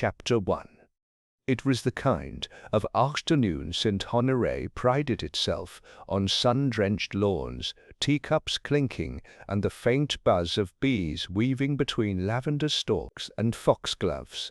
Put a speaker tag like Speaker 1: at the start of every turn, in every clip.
Speaker 1: Chapter 1. It was the kind of afternoon St. Honoré prided itself on sun-drenched lawns, teacups clinking, and the faint buzz of bees weaving between lavender stalks and foxgloves.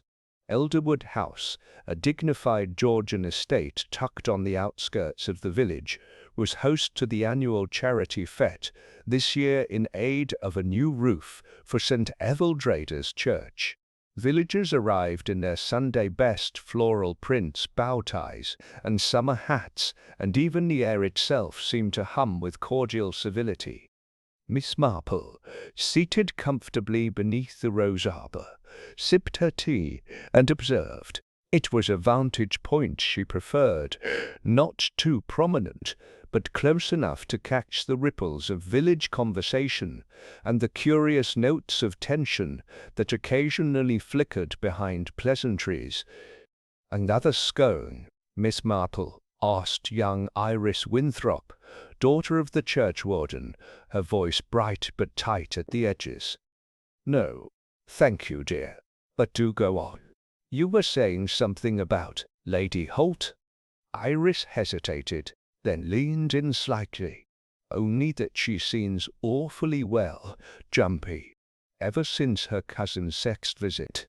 Speaker 1: Elderwood House, a dignified Georgian estate tucked on the outskirts of the village, was host to the annual charity fete, this year in aid of a new roof for St. Eveldrada's church. Villagers arrived in their Sunday best floral prints, bow ties, and summer hats, and even the air itself seemed to hum with cordial civility. Miss Marple, seated comfortably beneath the rose arbor, sipped her tea and observed. It was a vantage point she preferred, not too prominent, but close enough to catch the ripples of village conversation and the curious notes of tension that occasionally flickered behind pleasantries. "Another scone, Miss Marple?" asked young Iris Winthrop, daughter of the churchwarden, her voice bright but tight at the edges. "No, thank you, dear, but do go on. You were saying something about Lady Holt?" Iris hesitated, then leaned in slightly. "Only that she seems awfully well, jumpy, ever since her cousin's sex visit."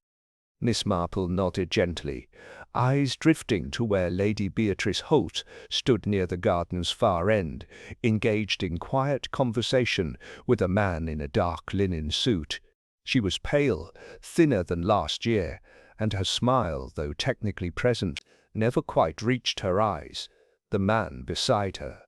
Speaker 1: Miss Marple nodded gently, eyes drifting to where Lady Beatrice Holt stood near the garden's far end, engaged in quiet conversation with a man in a dark linen suit. She was pale, thinner than last year, and her smile, though technically present, never quite reached her eyes. The man beside her,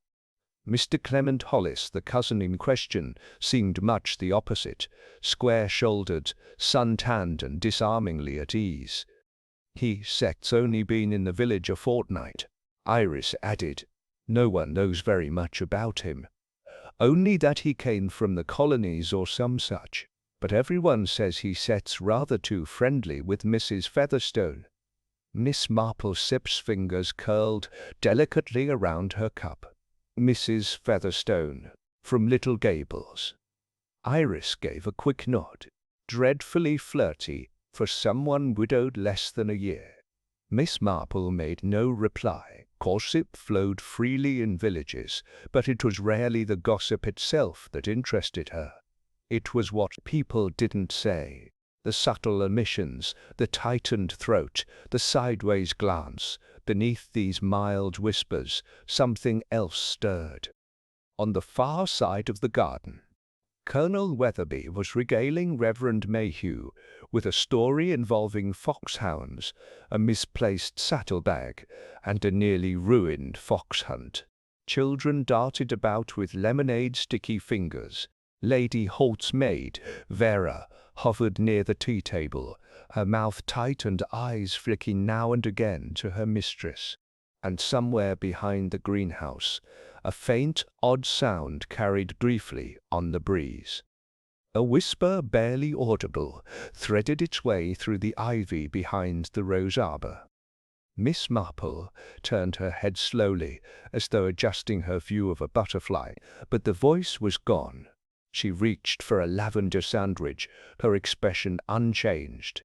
Speaker 1: Mr. Clement Hollis, the cousin in question, seemed much the opposite, square-shouldered, sun-tanned and disarmingly at ease. "He's only been in the village a fortnight," Iris added. "No one knows very much about him. Only that he came from the colonies or some such. But everyone says he sets rather too friendly with Mrs. Featherstone." Miss Marple's sips fingers curled delicately around her cup. "Mrs. Featherstone, from Little Gables." Iris gave a quick nod. Dreadfully flirty for someone widowed less than a year. Miss Marple made no reply. Gossip flowed freely in villages, but it was rarely the gossip itself that interested her. It was what people didn't say. The subtle omissions, the tightened throat, the sideways glance. Beneath these mild whispers, something else stirred. On the far side of the garden, Colonel Weatherby was regaling Reverend Mayhew with a story involving foxhounds, a misplaced saddlebag, and a nearly ruined fox hunt. Children darted about with lemonade-sticky fingers. Lady Holt's maid, Vera, hovered near the tea-table, her mouth tight and eyes flicking now and again to her mistress. And somewhere behind the greenhouse, a faint, odd sound carried briefly on the breeze. A whisper, barely audible, threaded its way through the ivy behind the rose arbor. Miss Marple turned her head slowly, as though adjusting her view of a butterfly, but the voice was gone. She reached for a lavender sandwich, her expression unchanged.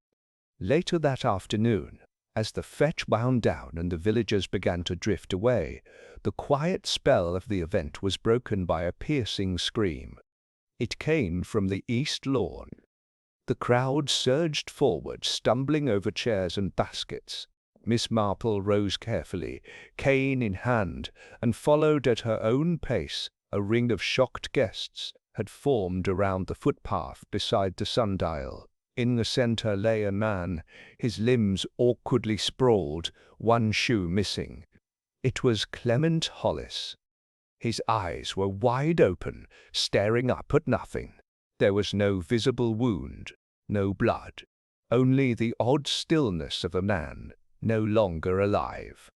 Speaker 1: Later that afternoon, as the fete wound down and the villagers began to drift away, the quiet spell of the event was broken by a piercing scream. It came from the east lawn. The crowd surged forward, stumbling over chairs and baskets. Miss Marple rose carefully, cane in hand, and followed at her own pace. A ring of shocked guests had formed around the footpath beside the sundial. In the center lay a man, his limbs awkwardly sprawled, one shoe missing. It was Clement Hollis. His eyes were wide open, staring up at nothing. There was no visible wound, no blood, only the odd stillness of a man no longer alive.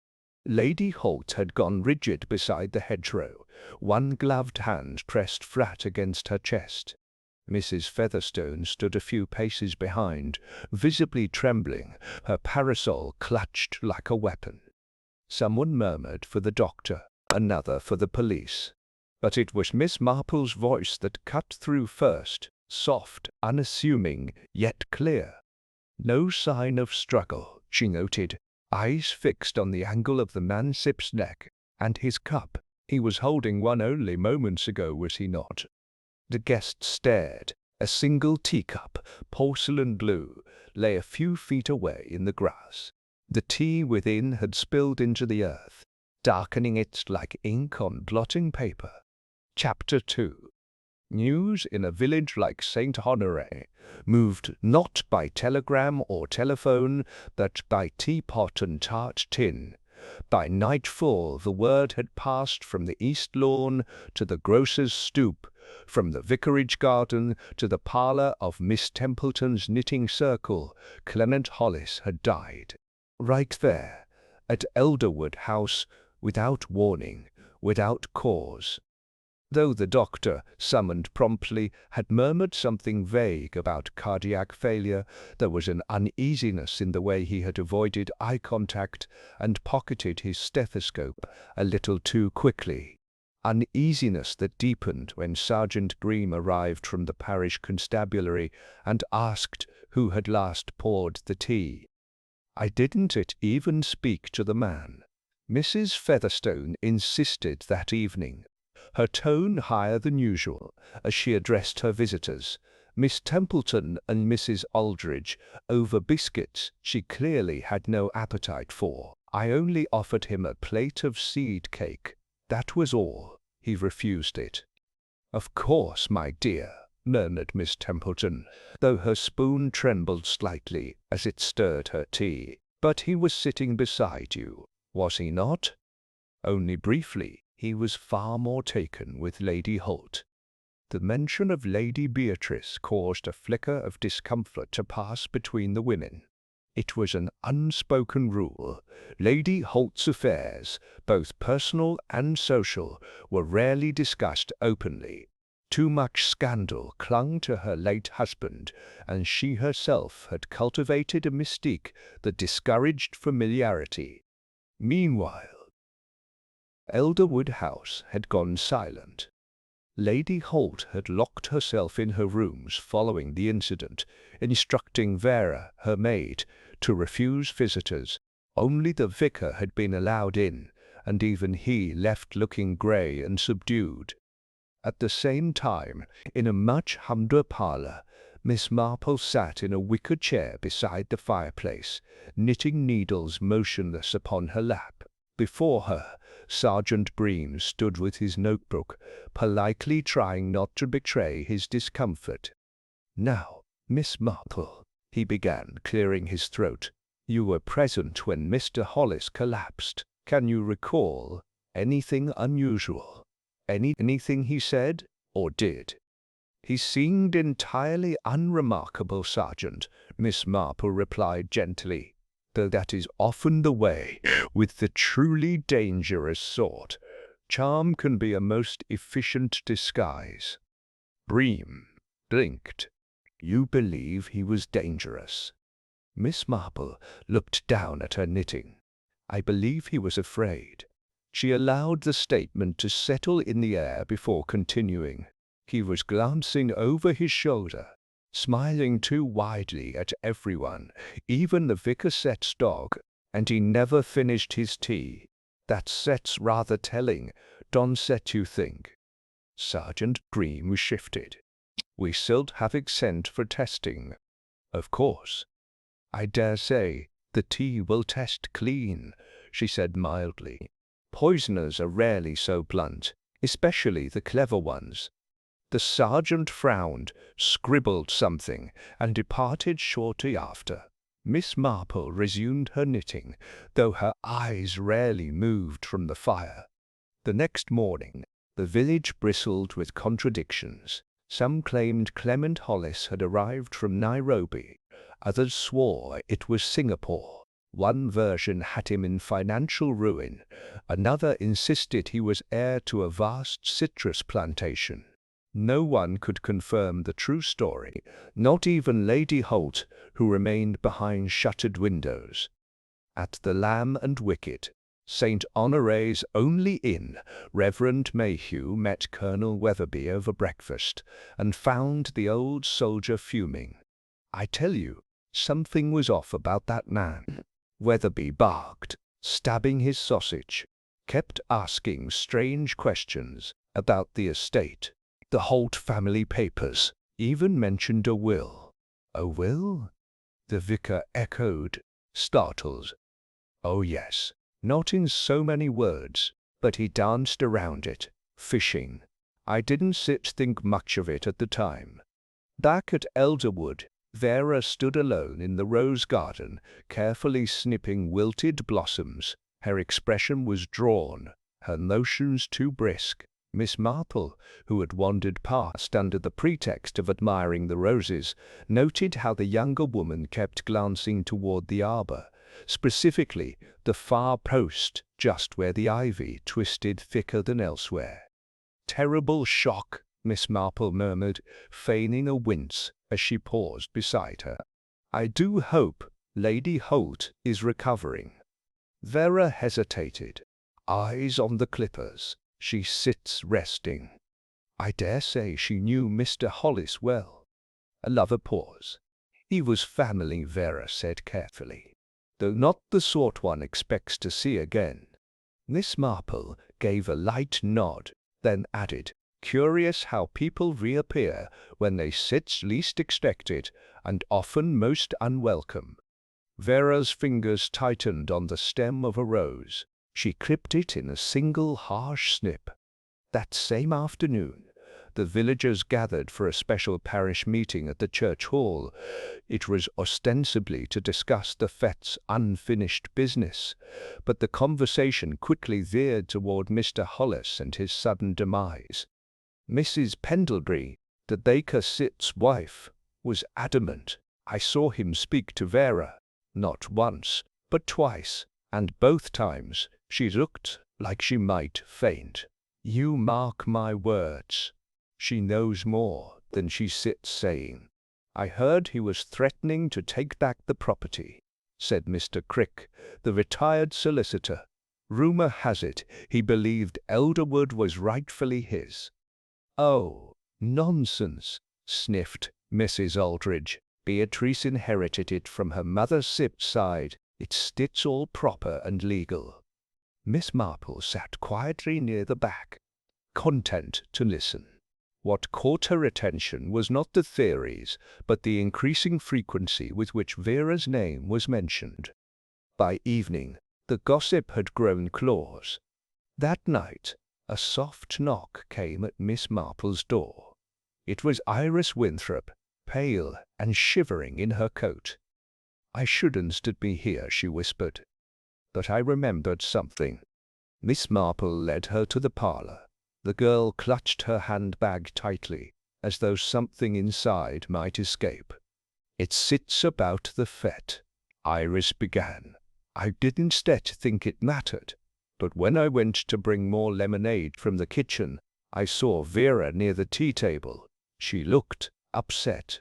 Speaker 1: Lady Holt had gone rigid beside the hedgerow, one gloved hand pressed flat against her chest. Mrs. Featherstone stood a few paces behind, visibly trembling, her parasol clutched like a weapon. Someone murmured for the doctor, another for the police. But it was Miss Marple's voice that cut through first, soft, unassuming, yet clear. No sign of struggle, she noted, eyes fixed on the angle of the mancip's neck, and his cup. He was holding one only moments ago, was he not? The guest stared. A single teacup, porcelain blue, lay a few feet away in the grass. The tea within had spilled into the earth, darkening it like ink on blotting paper. Chapter 2. News in a village like St. Honoré moved not by telegram or telephone, but by teapot and tart tin. By nightfall the word had passed from the east lawn to the grocer's stoop, from the vicarage garden to the parlour of Miss Templeton's knitting circle. Clement Hollis had died. Right there, at Elderwood House, without warning, without cause. Though the doctor, summoned promptly, had murmured something vague about cardiac failure, there was an uneasiness in the way he had avoided eye contact and pocketed his stethoscope a little too quickly. Uneasiness that deepened when Sergeant Bream arrived from the parish constabulary and asked who had last poured the tea. I didn't even speak to the man, Mrs. Featherstone insisted that evening, her tone higher than usual, as she addressed her visitors, Miss Templeton and Mrs. Aldridge, over biscuits she clearly had no appetite for. I only offered him a plate of seed cake. That was all. He refused it. Of course, my dear, murmured Miss Templeton, though her spoon trembled slightly as it stirred her tea. But he was sitting beside you, was he not? Only briefly. He was far more taken with Lady Holt. The mention of Lady Beatrice caused a flicker of discomfort to pass between the women. It was an unspoken rule. Lady Holt's affairs, both personal and social, were rarely discussed openly. Too much scandal clung to her late husband, and she herself had cultivated a mystique that discouraged familiarity. Meanwhile, Elderwood House had gone silent. Lady Holt had locked herself in her rooms following the incident, instructing Vera, her maid, to refuse visitors. Only the vicar had been allowed in, and even he left looking grey and subdued. At the same time, in a much humbler parlour, Miss Marple sat in a wicker chair beside the fireplace, knitting needles motionless upon her lap. Before her, Sergeant Bream stood with his notebook, politely trying not to betray his discomfort. "Now, Miss Marple," he began, clearing his throat, "you were present when Mr. Hollis collapsed. Can you recall anything unusual? Anything he said or did?" "He seemed entirely unremarkable, Sergeant," Miss Marple replied gently. "Though that is often the way with the truly dangerous sort. Charm can be a most efficient disguise." Bream blinked. "You believe he was dangerous?" Miss Marple looked down at her knitting. "I believe he was afraid." She allowed the statement to settle in the air before continuing. "He was glancing over his shoulder, smiling too widely at everyone, even the vicar's dog, and he never finished his tea. That's rather telling, don't you think?" Sergeant Bream shifted. "We still have sent for testing." "Of course." "I dare say the tea will test clean," she said mildly. "Poisoners are rarely so blunt, especially the clever ones." The sergeant frowned, scribbled something, and departed shortly after. Miss Marple resumed her knitting, though her eyes rarely moved from the fire. The next morning, the village bristled with contradictions. Some claimed Clement Hollis had arrived from Nairobi. Others swore it was Singapore. One version had him in financial ruin. Another insisted he was heir to a vast citrus plantation. No one could confirm the true story, not even Lady Holt, who remained behind shuttered windows. At the Lamb and Wicket, St. Honoré's only inn, Reverend Mayhew met Colonel Weatherby over breakfast, and found the old soldier fuming. "I tell you," Something was off about that man. Weatherby barked, stabbing his sausage, kept asking strange questions about the estate. The Holt family papers even mentioned a will. A will? The vicar echoed, startled. Oh yes, not in so many words, but he danced around it, fishing. I didn't think much of it at the time. Back at Elderwood, Vera stood alone in the rose garden, carefully snipping wilted blossoms. Her expression was drawn, her motions too brisk. Miss Marple, who had wandered past under the pretext of admiring the roses, noted how the younger woman kept glancing toward the arbor, specifically the far post just where the ivy twisted thicker than elsewhere. "Terrible shock," Miss Marple murmured, feigning a wince as she paused beside her. "I do hope Lady Holt is recovering." Vera hesitated, eyes on the clippers. "She sits resting." "I dare say she knew Mr. Hollis well." A lover pause. "He was family," Vera said carefully, "though not the sort one expects to see again." Miss Marple gave a light nod, then added, "Curious how people reappear when they sit least expected, and often most unwelcome." Vera's fingers tightened on the stem of a rose. She clipped it in a single harsh snip. That same afternoon, the villagers gathered for a special parish meeting at the church hall. It was ostensibly to discuss the fête's unfinished business, but the conversation quickly veered toward Mr. Hollis and his sudden demise. Mrs. Pendlebury, the baker-cit's wife, was adamant. "I saw him speak to Vera, not once, but twice, and both times she looked like she might faint. You mark my words. She knows more than she sits saying." "I heard he was threatening to take back the property," said Mr. Crick, the retired solicitor. "Rumor has it he believed Elderwood was rightfully his." "Oh, nonsense," sniffed Mrs. Aldridge. "Beatrice inherited it from her mother's side. It's all proper and legal." Miss Marple sat quietly near the back, content to listen. What caught her attention was not the theories, but the increasing frequency with which Vera's name was mentioned. By evening, the gossip had grown close. That night, a soft knock came at Miss Marple's door. It was Iris Winthrop, pale and shivering in her coat. "I shouldn't be here," she whispered, "but I remembered something." Miss Marple led her to the parlor. The girl clutched her handbag tightly, as though something inside might escape. "It's about the fête," Iris began. "I didn't think it mattered, but when I went to bring more lemonade from the kitchen, I saw Vera near the tea table. She looked upset,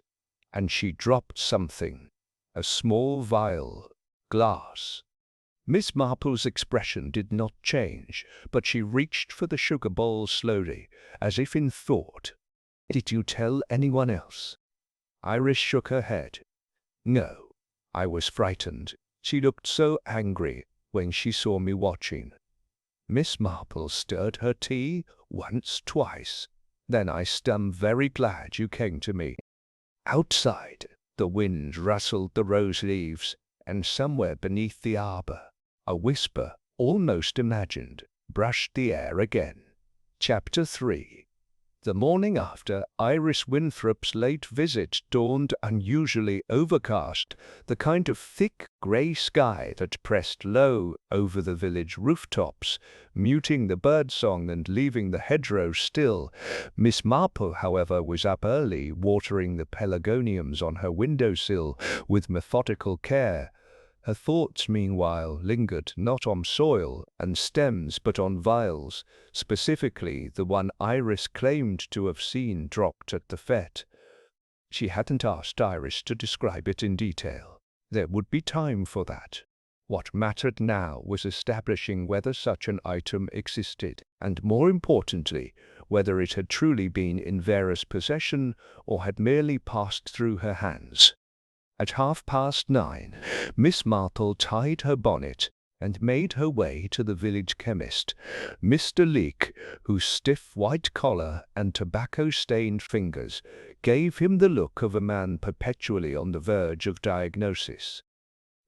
Speaker 1: and she dropped something. A small vial, glass." Miss Marple's expression did not change, but she reached for the sugar bowl slowly, as if in thought. "Did you tell anyone else?" Iris shook her head. "No. I was frightened. She looked so angry when she saw me watching." Miss Marple stirred her tea once, twice. "Then I'm very glad you came to me." Outside, the wind rustled the rose leaves, and somewhere beneath the arbor, a whisper, almost imagined, brushed the air again. Chapter 3. The morning after Iris Winthrop's late visit dawned unusually overcast, the kind of thick grey sky that pressed low over the village rooftops, muting the birdsong and leaving the hedgerows still. Miss Marple, however, was up early, watering the pelargoniums on her windowsill with methodical care. Her thoughts, meanwhile, lingered not on soil and stems but on vials, specifically the one Iris claimed to have seen dropped at the fête. She hadn't asked Iris to describe it in detail. There would be time for that. What mattered now was establishing whether such an item existed, and more importantly, whether it had truly been in Vera's possession or had merely passed through her hands. At 9:30, Miss Marple tied her bonnet and made her way to the village chemist. Mr. Leake, whose stiff white collar and tobacco-stained fingers gave him the look of a man perpetually on the verge of diagnosis.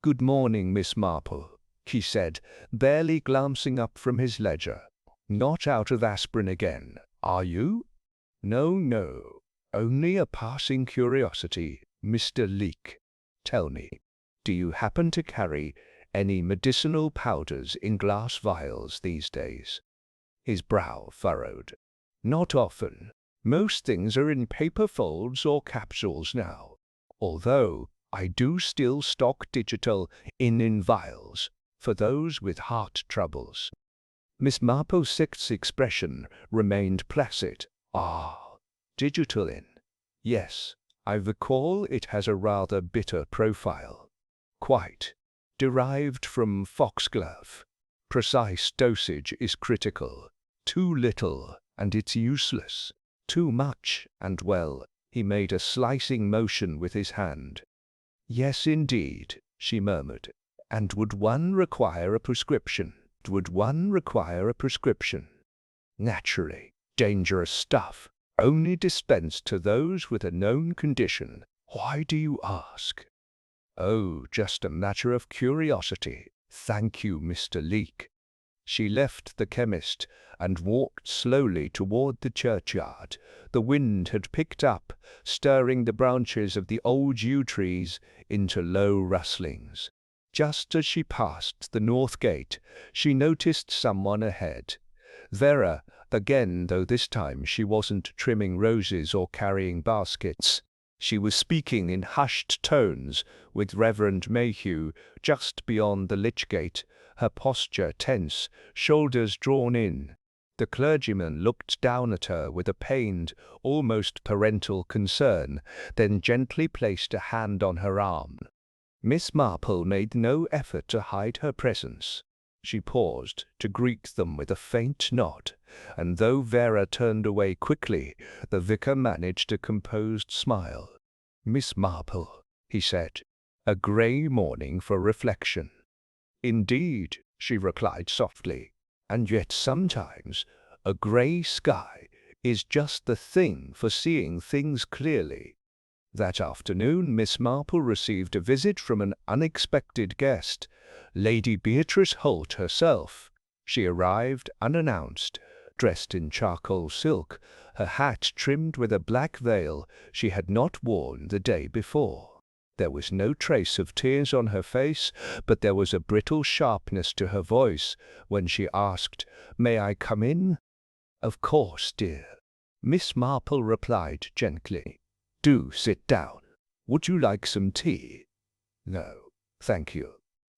Speaker 1: "Good morning, Miss Marple," he said, barely glancing up from his ledger. "Not out of aspirin again, are you?" "No, no, only a passing curiosity, Mr. Leake. Tell me, do you happen to carry any medicinal powders in glass vials these days?" His brow furrowed. "Not often. Most things are in paper folds or capsules now, although I do still stock digital in vials for those with heart troubles." Miss Marple's sixth expression remained placid. "Ah, digital in. Yes, I recall it has a rather bitter profile. Quite. Derived from foxglove. Precise dosage is critical. Too little, and it's useless. Too much, and well," he made a slicing motion with his hand. "Yes, indeed," she murmured. "And would one require a prescription? Would one require a prescription?" "Naturally. Dangerous stuff. Only dispensed to those with a known condition. Why do you ask?" "Oh, just a matter of curiosity. Thank you, Mr. Leake." She left the chemist and walked slowly toward the churchyard. The wind had picked up, stirring the branches of the old yew trees into low rustlings. Just as she passed the north gate, she noticed someone ahead. Vera, again, though this time she wasn't trimming roses or carrying baskets. She was speaking in hushed tones with Reverend Mayhew just beyond the lich gate, her posture tense, shoulders drawn in. The clergyman looked down at her with a pained, almost parental concern, then gently placed a hand on her arm. Miss Marple made no effort to hide her presence. She paused to greet them with a faint nod, and though Vera turned away quickly, the vicar managed a composed smile. "Miss Marple," he said, "a grey morning for reflection." "Indeed," she replied softly, "and yet sometimes a grey sky is just the thing for seeing things clearly." That afternoon Miss Marple received a visit from an unexpected guest, Lady Beatrice Holt herself. She arrived unannounced, dressed in charcoal silk, her hat trimmed with a black veil she had not worn the day before. There was no trace of tears on her face, but there was a brittle sharpness to her voice when she asked, "May I come in?" "Of course, dear," Miss Marple replied gently. "Do sit down. Would you like some tea?" "No, thank you."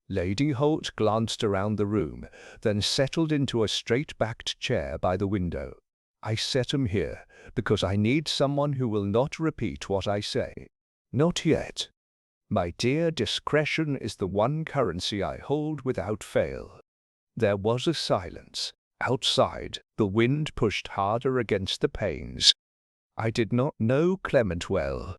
Speaker 1: Lady Holt glanced around the room, then settled into a straight-backed chair by the window. "I set 'em here because I need someone who will not repeat what I say." "Not yet." "My dear, discretion is the one currency I hold without fail." There was a silence. Outside, the wind pushed harder against the panes. "I did not know Clement well,"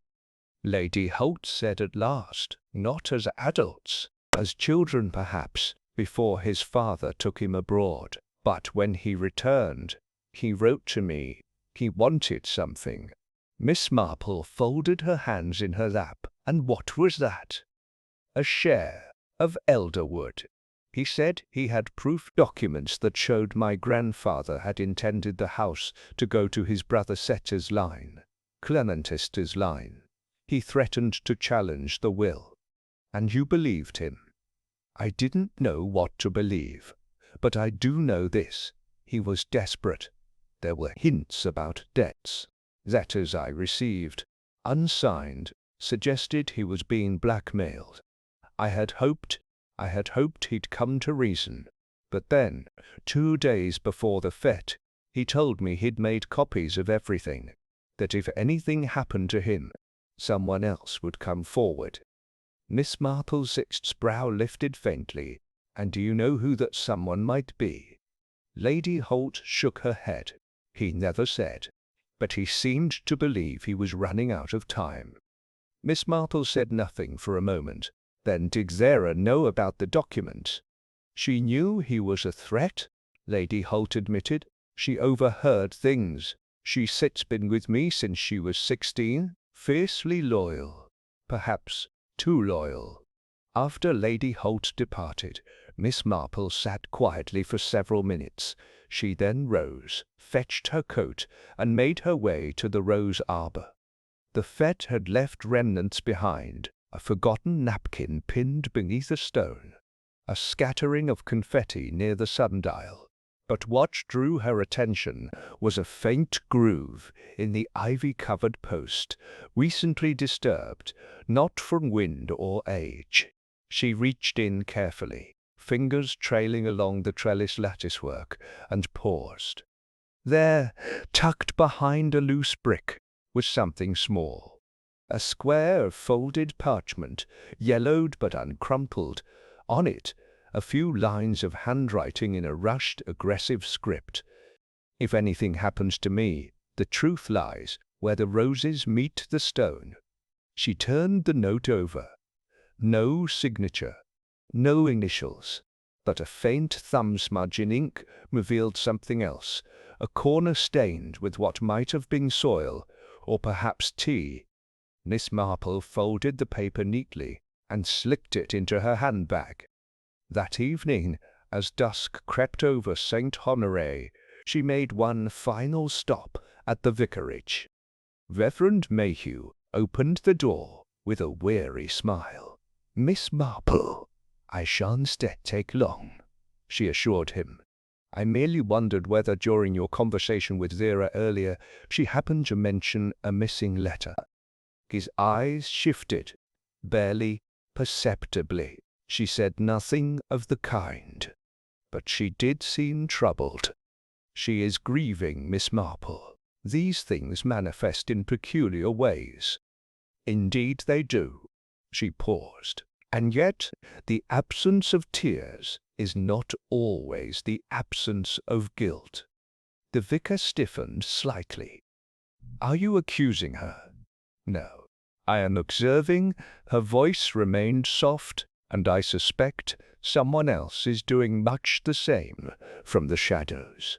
Speaker 1: Lady Holt said at last. "Not as adults, as children perhaps, before his father took him abroad. But when he returned, he wrote to me. He wanted something." Miss Marple folded her hands in her lap. "And what was that?" "A share of Elderwood. He said he had proof documents that showed my grandfather had intended the house to go to his brother Setter's line, Clementister's line. He threatened to challenge the will." "And you believed him?" "I didn't know what to believe, but I do know this. He was desperate. There were hints about debts. Letters I received, unsigned, suggested he was being blackmailed. I had hoped he'd come to reason. But then, 2 days before the fete, he told me he'd made copies of everything, that if anything happened to him, someone else would come forward." Miss Marple's brow lifted faintly. "And do you know who that someone might be?" Lady Holt shook her head. "He never said, but he seemed to believe he was running out of time." Miss Marple said nothing for a moment. Then did Zara know about the document? She knew he was a threat, Lady Holt admitted. She overheard things. She's been with me since she was 16, fiercely loyal. Perhaps too loyal. After Lady Holt departed, Miss Marple sat quietly for several minutes. She then rose, fetched her coat, and made her way to the rose arbor. The fete had left remnants behind, a forgotten napkin pinned beneath a stone, a scattering of confetti near the sundial. But what drew her attention was a faint groove in the ivy-covered post, recently disturbed, not from wind or age. She reached in carefully, fingers trailing along the trellis latticework, and paused. There, tucked behind a loose brick, was something small. A square of folded parchment, yellowed but uncrumpled. On it, a few lines of handwriting in a rushed, aggressive script. If anything happens to me, the truth lies where the roses meet the stone. She turned the note over. No signature, no initials, but a faint thumb smudge in ink revealed something else, a corner stained with what might have been soil, or perhaps tea. Miss Marple folded the paper neatly and slipped it into her handbag. That evening, as dusk crept over St. Honoré, she made one final stop at the vicarage. Reverend Mayhew opened the door with a weary smile. "Miss Marple, I shan't take long," she assured him. "I merely wondered whether during your conversation with Zara earlier she happened to mention a missing letter." His eyes shifted, barely perceptibly. She said nothing of the kind, but she did seem troubled. "She is grieving, Miss Marple. These things manifest in peculiar ways." "Indeed they do." She paused. "And yet the absence of tears is not always the absence of guilt." The vicar stiffened slightly. "Are you accusing her?" "No. I am observing." Her voice remained soft. "And I suspect someone else is doing much the same from the shadows."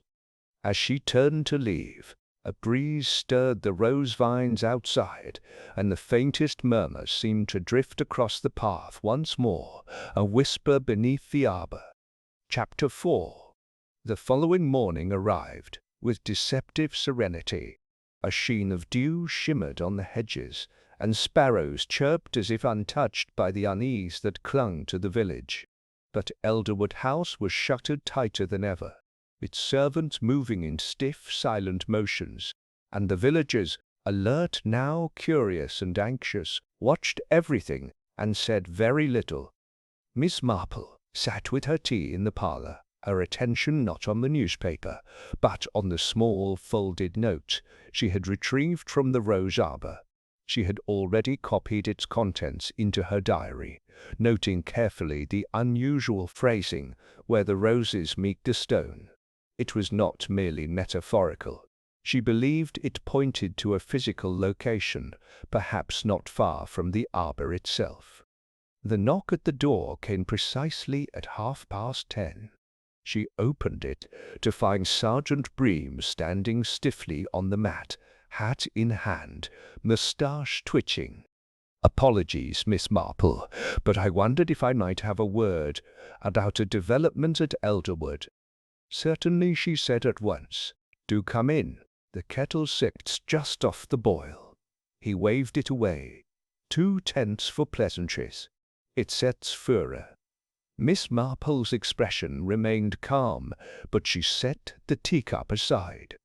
Speaker 1: As she turned to leave, a breeze stirred the rose vines outside, and the faintest murmur seemed to drift across the path once more, a whisper beneath the arbor. Chapter 4. The following morning arrived with deceptive serenity. A sheen of dew shimmered on the hedges, and sparrows chirped as if untouched by the unease that clung to the village. But Elderwood House was shuttered tighter than ever, its servants moving in stiff, silent motions, and the villagers, alert now, curious and anxious, watched everything and said very little. Miss Marple sat with her tea in the parlor, her attention not on the newspaper, but on the small folded note she had retrieved from the rose arbor. She had already copied its contents into her diary, noting carefully the unusual phrasing where the roses meet the stone. It was not merely metaphorical. She believed it pointed to a physical location, perhaps not far from the arbor itself. The knock at the door came precisely at 10:30. She opened it to find Sergeant Bream standing stiffly on the mat, hat in hand, moustache twitching. "Apologies, Miss Marple, but I wondered if I might have a word about a development at Elderwood." "Certainly," she said at once. "Do come in. The kettle sits just off the boil." He waved it away. "Too tense for pleasantries. It sets furor." Miss Marple's expression remained calm, but she set the teacup aside.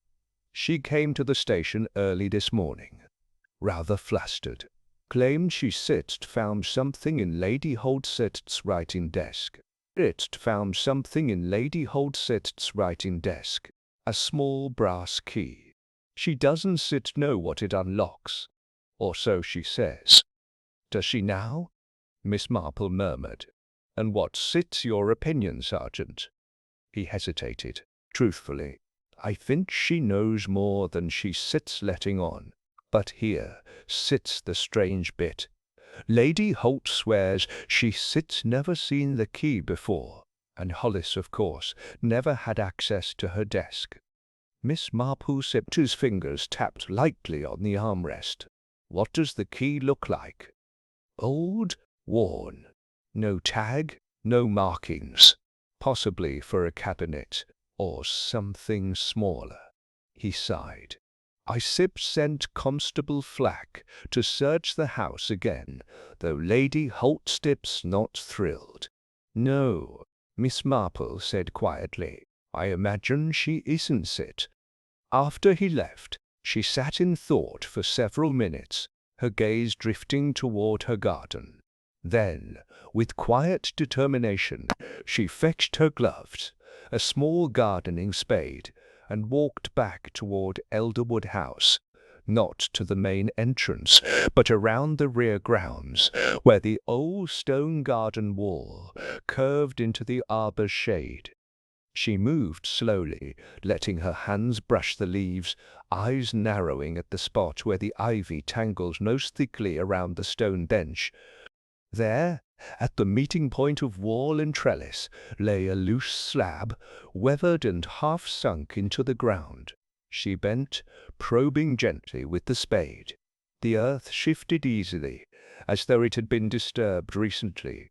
Speaker 1: "She came to the station early this morning, rather flustered. Claimed she found something in Lady Holt's writing desk. Found something in Lady Holt's writing desk, a small brass key. She doesn't know what it unlocks, or so she says." "Does she now?" Miss Marple murmured. "And what's your opinion, Sergeant?" He hesitated. "Truthfully, I think she knows more than she's letting on. But here sits the strange bit. Lady Holt swears she sits never seen the key before, and Hollis, of course, never had access to her desk. Miss Marple sipped. His fingers tapped lightly on the armrest. What does the key look like? Old, worn. No tag, no markings. Possibly for a cabinet, or something smaller. He sighed. I sent Constable Flack to search the house again, though Lady Holtstip's not thrilled. No, Miss Marple said quietly. I imagine she isn't it. After he left, she sat in thought for several minutes, her gaze drifting toward her garden. Then, with quiet determination, she fetched her gloves, a small gardening spade, and walked back toward Elderwood House, not to the main entrance, but around the rear grounds, where the old stone garden wall curved into the arbor's shade. She moved slowly, letting her hands brush the leaves, eyes narrowing at the spot where the ivy tangled most thickly around the stone bench. There, at the meeting point of wall and trellis, lay a loose slab, weathered and half sunk into the ground. She bent, probing gently with the spade. The earth shifted easily, as though it had been disturbed recently.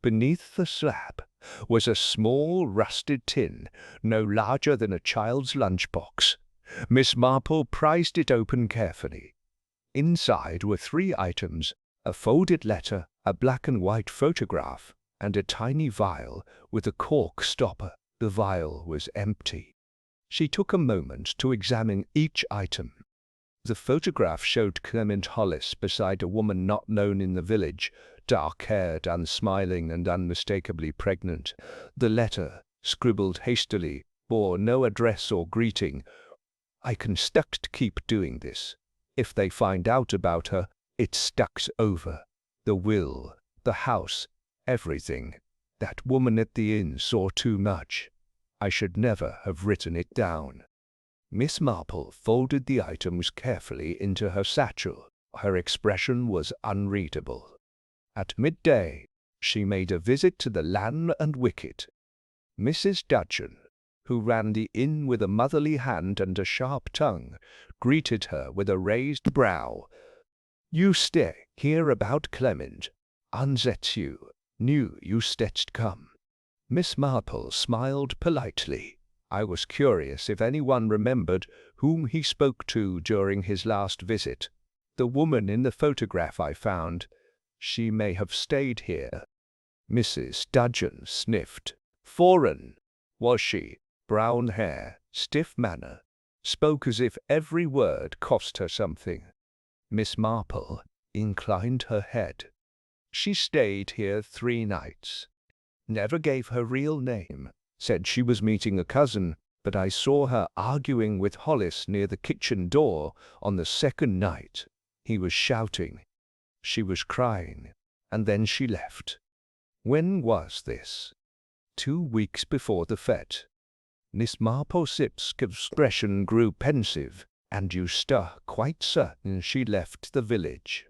Speaker 1: Beneath the slab was a small rusted tin, no larger than a child's lunchbox. Miss Marple prized it open carefully. Inside were 3 items: a folded letter, a black and white photograph, and a tiny vial with a cork stopper. The vial was empty. She took a moment to examine each item. The photograph showed Clement Hollis beside a woman not known in the village, dark-haired, unsmiling, and unmistakably pregnant. The letter, scribbled hastily, bore no address or greeting. I can stuck to keep doing this. If they find out about her, it stucks over. The will, the house, everything. That woman at the inn saw too much. I should never have written it down. Miss Marple folded the items carefully into her satchel. Her expression was unreadable. At midday, she made a visit to the Lamb and Wicket. Mrs. Dudgeon, who ran the inn with a motherly hand and a sharp tongue, greeted her with a raised brow. You stay here about Clement, unzet you, knew you stedst come. Miss Marple smiled politely. I was curious if anyone remembered whom he spoke to during his last visit. The woman in the photograph I found. She may have stayed here. Mrs. Dudgeon sniffed. Foreign, was she? Brown hair, stiff manner, spoke as if every word cost her something. Miss Marple inclined her head. She stayed here 3 nights. Never gave her real name. Said she was meeting a cousin, but I saw her arguing with Hollis near the kitchen door on the 2nd night. He was shouting. She was crying, and then she left. When was this? 2 weeks before the fete. Miss Marple's expression grew pensive, and you stuck quite certain she left the village.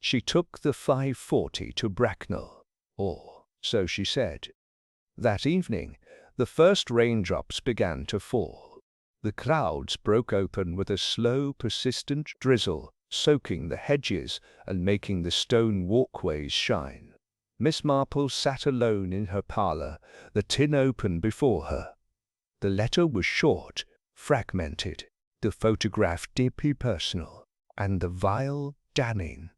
Speaker 1: She took the 5:40 to Bracknell, or so she said. That evening, the first raindrops began to fall. The clouds broke open with a slow, persistent drizzle, soaking the hedges and making the stone walkways shine. Miss Marple sat alone in her parlor, the tin open before her. The letter was short, fragmented, the photograph deeply personal, and the vial damning.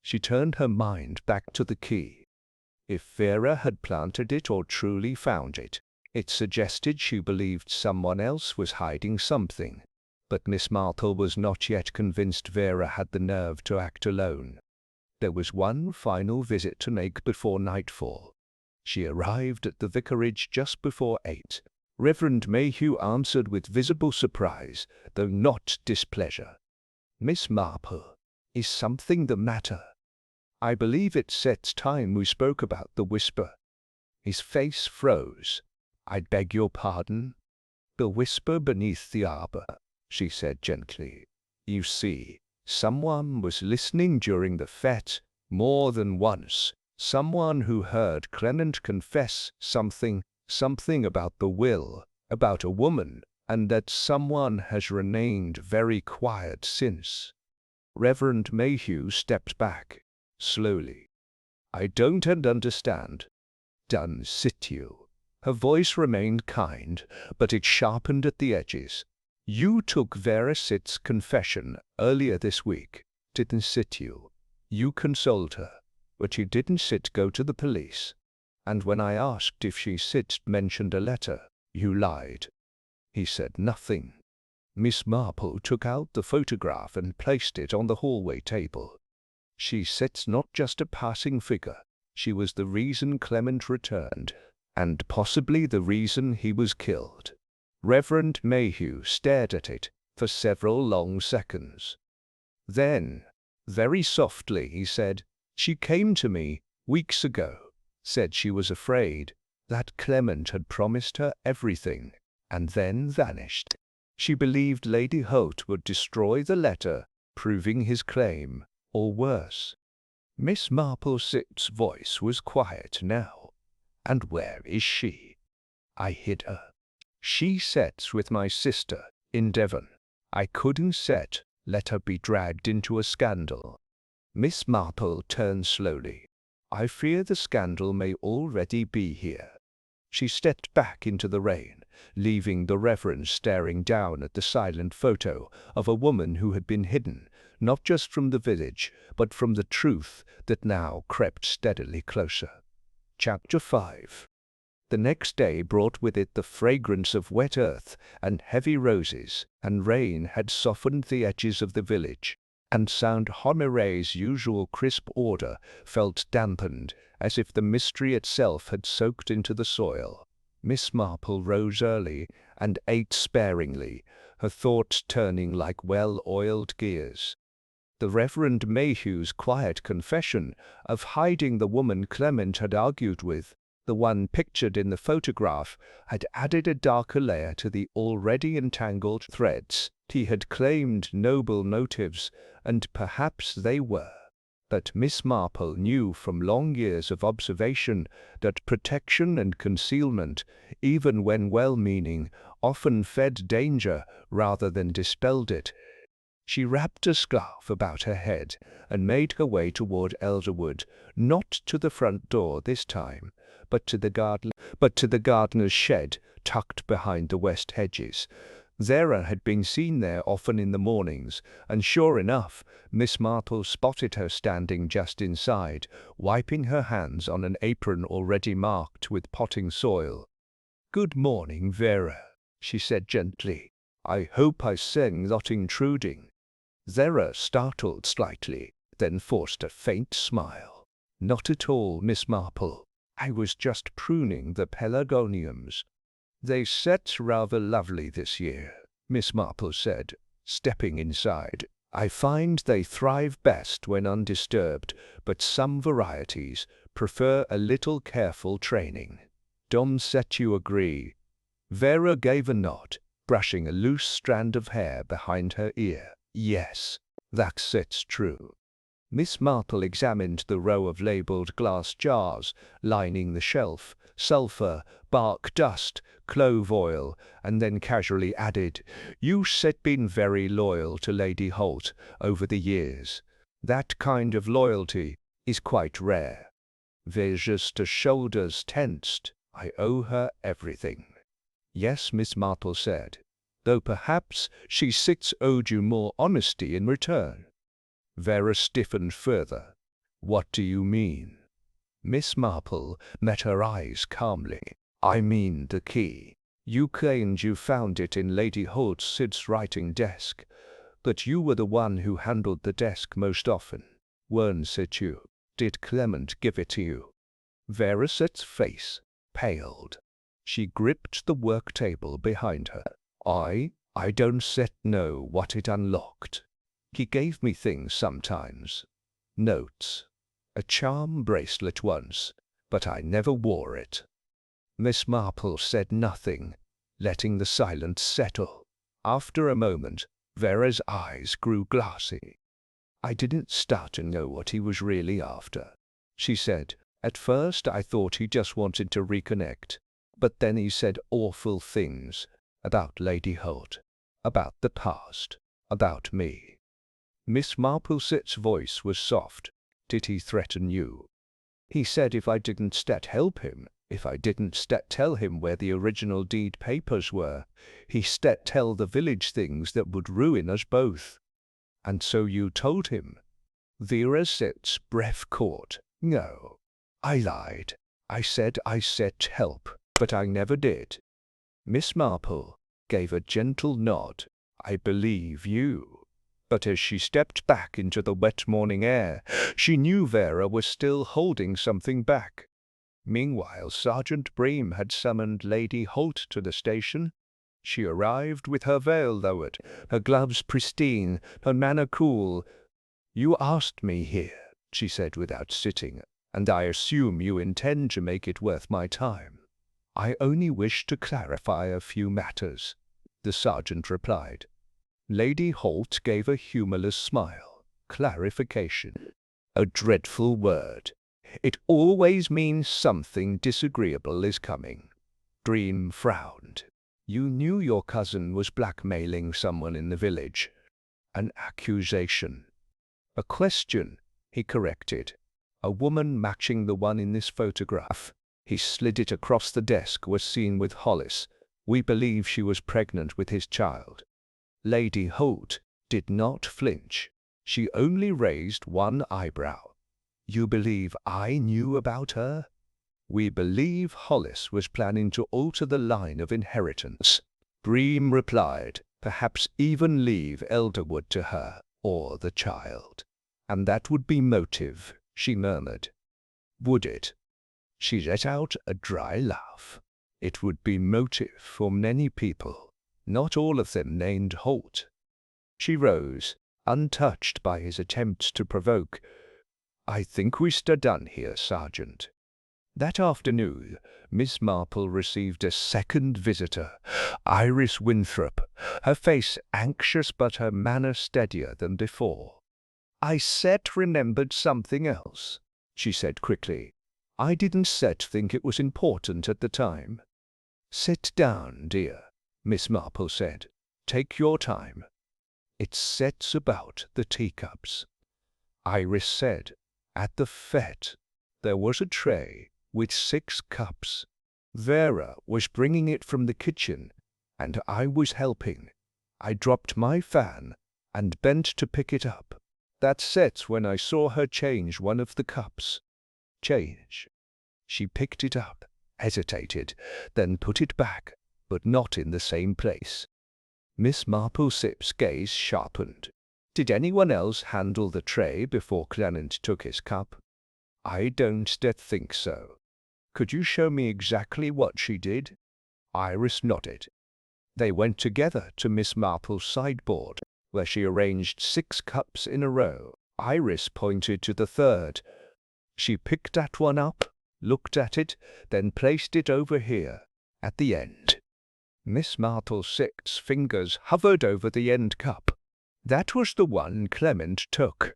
Speaker 1: She turned her mind back to the key. If Vera had planted it or truly found it, it suggested she believed someone else was hiding something. But Miss Marple was not yet convinced Vera had the nerve to act alone. There was one final visit to make before nightfall. She arrived at the vicarage just before 8. Reverend Mayhew answered with visible surprise, though not displeasure. Miss Marple, is something the matter? I believe it sets time we spoke about the whisper. His face froze. I beg your pardon? The whisper beneath the arbor, she said gently. You see, Someone was listening during the fete, more than once. Someone who heard Clement confess something about the will, about a woman, and that someone has remained very quiet since. Reverend Mayhew stepped back, slowly. "I don't understand." "Done sit you." Her voice remained kind, but it sharpened at the edges. "You took Vera Sit's confession earlier this week, didn't sit you? You consoled her, but you didn't sit go to the police. And when I asked if she sit mentioned a letter, you lied." He said nothing. Miss Marple took out the photograph and placed it on the hallway table. "She sits not just a passing figure. She was the reason Clement returned, and possibly the reason he was killed." Reverend Mayhew stared at it for several long seconds. Then, very softly, he said, "She came to me weeks ago, said she was afraid, that Clement had promised her everything, and then vanished. She believed Lady Holt would destroy the letter, proving his claim, or worse." Miss Marple's voice was quiet now. "And where is she?" "I hid her. She sets with my sister in Devon. I couldn't let her be dragged into a scandal." Miss Marple turned slowly. "I fear the scandal may already be here." She stepped back into the rain, leaving the Reverend staring down at the silent photo of a woman who had been hidden, not just from the village, but from the truth that now crept steadily closer. Chapter 5. The next day brought with it the fragrance of wet earth and heavy roses, and rain had softened the edges of the village, and Saint Honoré's usual crisp order felt dampened, as if the mystery itself had soaked into the soil. Miss Marple rose early and ate sparingly, her thoughts turning like well-oiled gears. The Reverend Mayhew's quiet confession of hiding the woman Clement had argued with, the one pictured in the photograph, had added a darker layer to the already entangled threads. He had claimed noble motives, and perhaps they were. But Miss Marple knew from long years of observation that protection and concealment, even when well-meaning, often fed danger rather than dispelled it. She wrapped a scarf about her head and made her way toward Elderwood, not to the front door this time, but to the gardener's shed tucked behind the west hedges. Vera had been seen there often in the mornings, and sure enough, Miss Marple spotted her standing just inside, wiping her hands on an apron already marked with potting soil. "Good morning, Vera," she said gently. "I hope I sang not intruding." Vera startled slightly, then forced a faint smile. "Not at all, Miss Marple. I was just pruning the pelargoniums. They set rather lovely this year," Miss Marple said, stepping inside. "I find they thrive best when undisturbed, but some varieties prefer a little careful training. Dom set you agree?" Vera gave a nod, brushing a loose strand of hair behind her ear. "Yes, that's true." Miss Marple examined the row of labeled glass jars lining the shelf, sulphur, bark dust, clove oil, and then casually added, "You set been very loyal to Lady Holt over the years. That kind of loyalty is quite rare." Vera's shoulders tensed. "I owe her everything." "Yes," Miss Marple said, "though perhaps she owed you more honesty in return." Vera stiffened further. "What do you mean?" Miss Marple met her eyes calmly. "I mean the key. You claimed you found it in Lady Holt's writing desk, but you were the one who handled the desk most often, weren't you? Did Clement give it to you?" Vera's face paled. She gripped the work table behind her. I don't know what it unlocked. He gave me things sometimes. Notes. A charm bracelet once, but I never wore it." Miss Marple said nothing, letting the silence settle. After a moment, Vera's eyes grew glassy. I didn't start to know what he was really after, she said. At first I thought he just wanted to reconnect, but then he said awful things about Lady Holt, about the past, about me. Miss Marple's voice was soft. Did he threaten you? He said if I didn't help him, if I didn't tell him where the original deed papers were, he tell the village things that would ruin us both. And so you told him? Vera's breath caught. No. I lied. I said help, but I never did. Miss Marple gave a gentle nod. I believe you. But as she stepped back into the wet morning air, she knew Vera was still holding something back. Meanwhile, Sergeant Bream had summoned Lady Holt to the station. She arrived with her veil lowered, her gloves pristine, her manner cool. You asked me here, she said without sitting, and I assume you intend to make it worth my time. I only wish to clarify a few matters, the sergeant replied. Lady Holt gave a humorless smile. Clarification. A dreadful word. It always means something disagreeable is coming. Bream frowned. You knew your cousin was blackmailing someone in the village. An accusation. A question, he corrected. A woman matching the one in this photograph. He slid it across the desk, was seen with Hollis. We believe she was pregnant with his child. Lady Holt did not flinch. She only raised one eyebrow. You believe I knew about her? We believe Hollis was planning to alter the line of inheritance. Bream replied, perhaps even leave Elderwood to her, or the child. And that would be motive, she murmured. Would it? She let out a dry laugh. It would be motive for many people, not all of them named Holt. She rose, untouched by his attempts to provoke. I think we're done here, Sergeant. That afternoon, Miss Marple received a second visitor, Iris Winthrop, her face anxious but her manner steadier than before. I remembered something else, she said quickly. I didn't think it was important at the time. Sit down, dear, Miss Marple said. Take your time. It's about the teacups. Iris said, at the fete, there was a tray with 6 cups. Vera was bringing it from the kitchen, and I was helping. I dropped my fan and bent to pick it up. That's when I saw her change one of the cups. Change. She picked it up, hesitated, then put it back, but not in the same place. Miss Marple's gaze sharpened. Did anyone else handle the tray before Clement took his cup? I don't think so. Could you show me exactly what she did? Iris nodded. They went together to Miss Marple's sideboard, where she arranged 6 cups in a row. Iris pointed to the third. She picked that one up, looked at it, then placed it over here, at the end. Miss Marple's fingers hovered over the end cup. That was the one Clement took.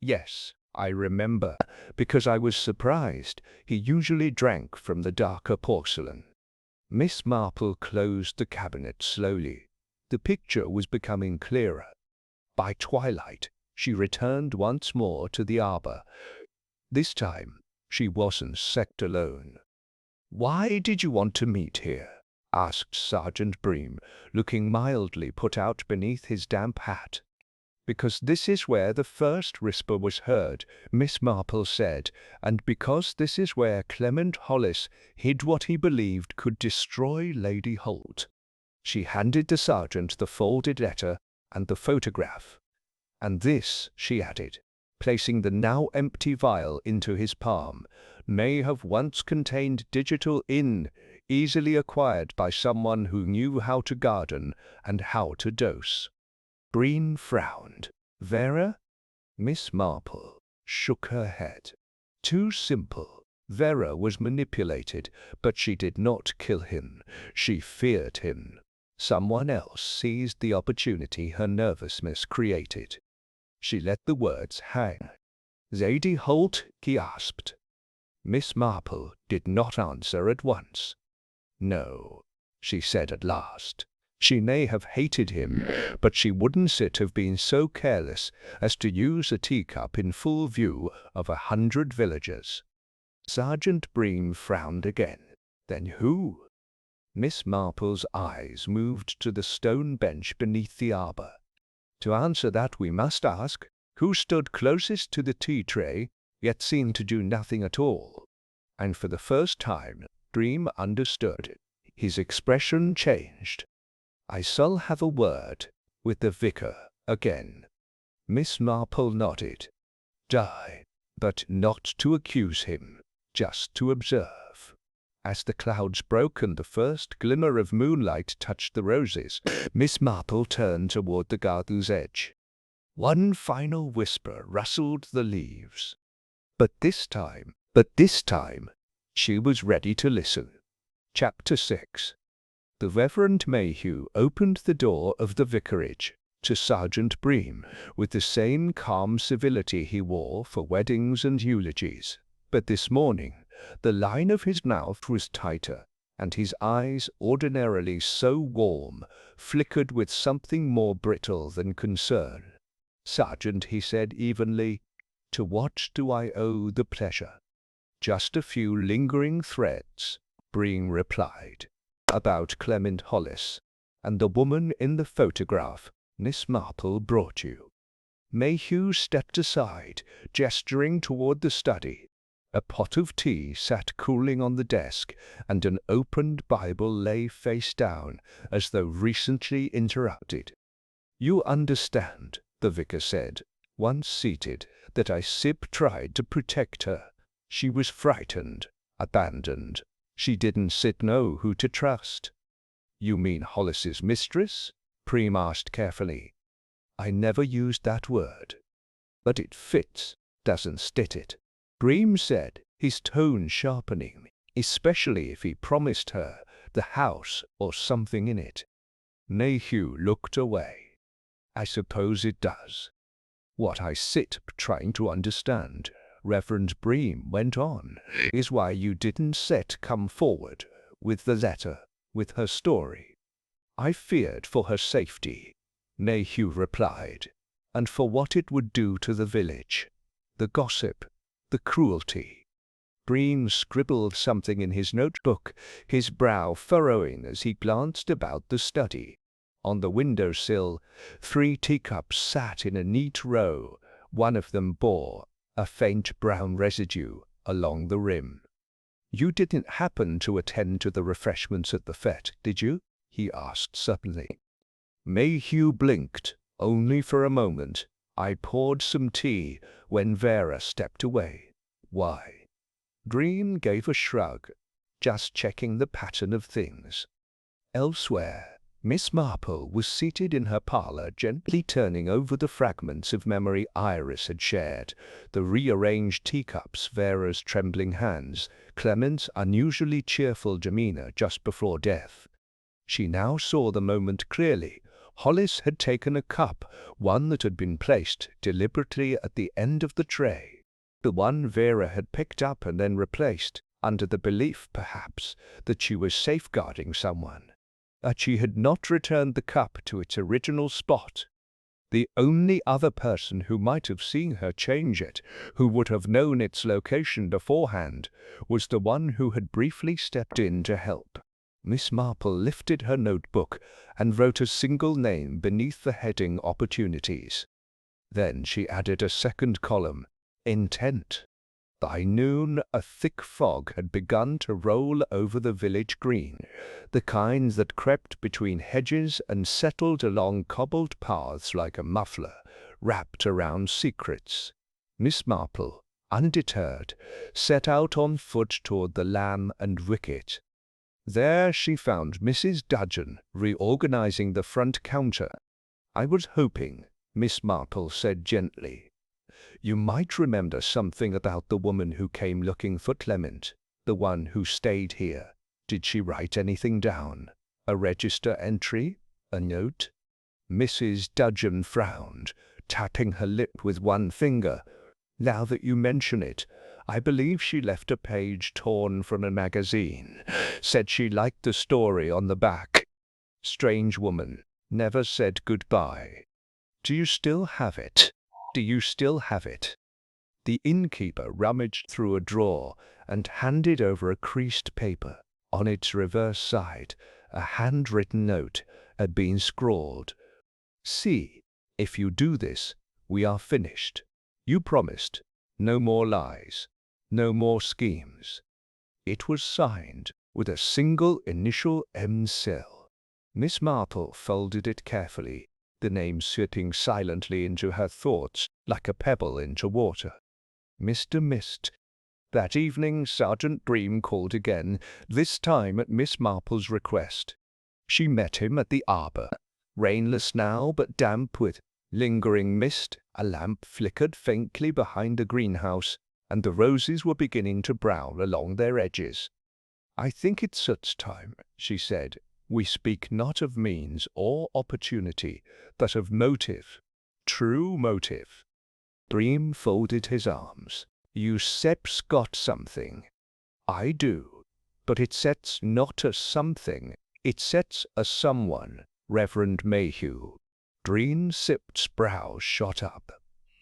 Speaker 1: Yes, I remember, because I was surprised. He usually drank from the darker porcelain. Miss Marple closed the cabinet slowly. The picture was becoming clearer. By twilight, she returned once more to the arbor. This time, she wasn't alone. Why did you want to meet here? Asked Sergeant Bream, looking mildly put out beneath his damp hat. Because this is where the first whisper was heard, Miss Marple said, and because this is where Clement Hollis hid what he believed could destroy Lady Holt. She handed the sergeant the folded letter and the photograph. And this, she added, placing the now empty vial into his palm, may have once contained digital ink, easily acquired by someone who knew how to garden and how to dose. Bream frowned. Vera? Miss Marple shook her head. Too simple. Vera was manipulated, but she did not kill him. She feared him. Someone else seized the opportunity her nervousness created. She let the words hang. "Zadie Holt?" he asked. Miss Marple did not answer at once. "No," she said at last. She may have hated him, but she wouldn't have been so careless as to use a teacup in full view of 100 villagers. Sergeant Bream frowned again. "Then who?" Miss Marple's eyes moved to the stone bench beneath the arbor. "To answer that we must ask, who stood closest to the tea-tray, yet seemed to do nothing at all?" And for the first time, Bream understood. His expression changed. "I shall have a word with the vicar again." Miss Marple nodded. "Die, but not to accuse him, just to observe." As the clouds broke and the first glimmer of moonlight touched the roses, Miss Marple turned toward the garden's edge. One final whisper rustled the leaves. But this time, she was ready to listen. Chapter 6. The Reverend Mayhew opened the door of the vicarage to Sergeant Bream with the same calm civility he wore for weddings and eulogies. But this morning the line of his mouth was tighter, and his eyes, ordinarily so warm, flickered with something more brittle than concern. "Sergeant," he said evenly, "to what do I owe the pleasure?" "Just a few lingering threads," Bream replied, "about Clement Hollis and the woman in the photograph Miss Marple brought you." Mayhew stepped aside, gesturing toward the study. A pot of tea sat cooling on the desk, and an opened Bible lay face down, as though recently interrupted. "You understand," the vicar said, once seated, "that I tried to protect her. She was frightened, abandoned. She didn't know who to trust." "You mean Hollis's mistress?" Bream asked carefully. "I never used that word." "But it fits, doesn't it?" Bream said, his tone sharpening, "especially if he promised her the house or something in it." Mayhew looked away. "I suppose it does." "What I sit trying to understand," Reverend Bream went on, "is why you didn't come forward with the letter, with her story." "I feared for her safety," Mayhew replied, "and for what it would do to the village. The gossip, the cruelty." Bream scribbled something in his notebook, his brow furrowing as he glanced about the study. On the window-sill, 3 teacups sat in a neat row. One of them bore a faint brown residue along the rim. "You didn't happen to attend to the refreshments at the fete, did you?" he asked suddenly. Mayhew blinked, only for a moment. "I poured some tea when Vera stepped away." "Why?" Bream gave a shrug. "Just checking the pattern of things." Elsewhere, Miss Marple was seated in her parlor, gently turning over the fragments of memory Iris had shared, the rearranged teacups, Vera's trembling hands, Clement's unusually cheerful demeanor just before death. She now saw the moment clearly. Hollis had taken a cup, one that had been placed deliberately at the end of the tray. The one Vera had picked up and then replaced, under the belief, perhaps, that she was safeguarding someone. That she had not returned the cup to its original spot. The only other person who might have seen her change it, who would have known its location beforehand, was the one who had briefly stepped in to help. Miss Marple lifted her notebook and wrote a single name beneath the heading Opportunities. Then she added a second column, Intent. By noon, a thick fog had begun to roll over the village green, the kind that crept between hedges and settled along cobbled paths like a muffler wrapped around secrets. Miss Marple, undeterred, set out on foot toward the Lamb and Wicket. There she found Mrs. Dudgeon reorganizing the front counter. "I was hoping," Miss Marple said gently, "you might remember something about the woman who came looking for Clement, the one who stayed here. Did she write anything down? A register entry? A note?" Mrs. Dudgeon frowned, tapping her lip with one finger. "Now that you mention it, I believe she left a page torn from a magazine. Said she liked the story on the back. Strange woman. Never said goodbye. Do you still have it? Do you still have it?" The innkeeper rummaged through a drawer and handed over a creased paper. On its reverse side, a handwritten note had been scrawled. "See, if you do this, we are finished. You promised. No more lies. No more schemes." It was signed with a single initial M. Cell. Miss Marple folded it carefully, the name slipping silently into her thoughts like a pebble into water. Mr. Mist. That evening Sergeant Bream called again, this time at Miss Marple's request. She met him at the arbour, rainless now but damp with lingering mist. A lamp flickered faintly behind the greenhouse, and the roses were beginning to brown along their edges. "I think it's such time," she said. "We speak not of means or opportunity, but of motive, true motive." Bream folded his arms. "You sep's got something." "I do. But it sets not a something, it sets a someone, Reverend Mayhew." Green-sipped's brows shot up.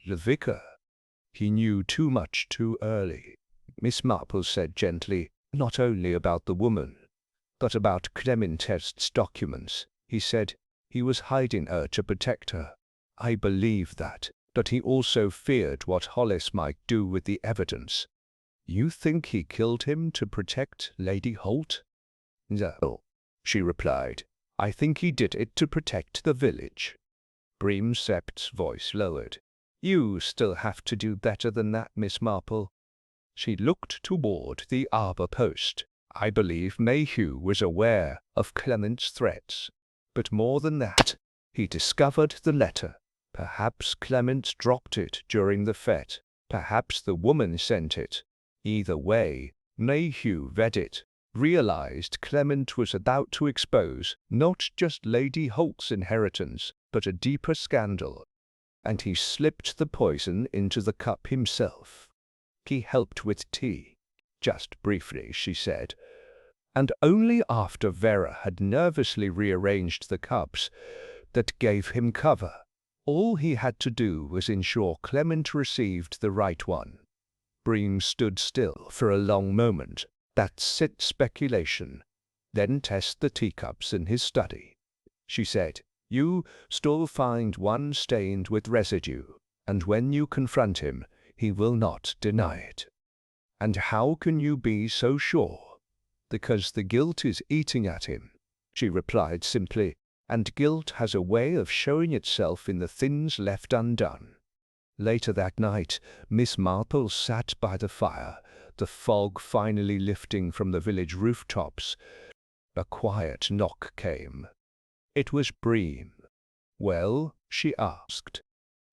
Speaker 1: The vicar. He knew too much too early. Miss Marple said gently, "Not only about the woman, but about Clement's documents." He said he was hiding her to protect her. "I believe that. But he also feared what Hollis might do with the evidence." "You think he killed him to protect Lady Holt?" "No," she replied. "I think he did it to protect the village." Bream-Sept's voice lowered. "You still have to do better than that, Miss Marple." She looked toward the arbour post. "I believe Mayhew was aware of Clement's threats. But more than that, he discovered the letter. Perhaps Clement dropped it during the fête. Perhaps the woman sent it. Either way, Mayhew read it, realized Clement was about to expose not just Lady Holt's inheritance, but a deeper scandal, and he slipped the poison into the cup himself. He helped with tea, just briefly, she said, and only after Vera had nervously rearranged the cups that gave him cover. All he had to do was ensure Clement received the right one. Bream stood still for a long moment. "That's it, speculation. Then test the teacups in his study," she said. "You still find one stained with residue, and when you confront him, he will not deny it." "And how can you be so sure?" "Because the guilt is eating at him," she replied simply. "And guilt has a way of showing itself in the things left undone." Later that night, Miss Marple sat by the fire, the fog finally lifting from the village rooftops. A quiet knock came. It was Bream. "Well?" she asked.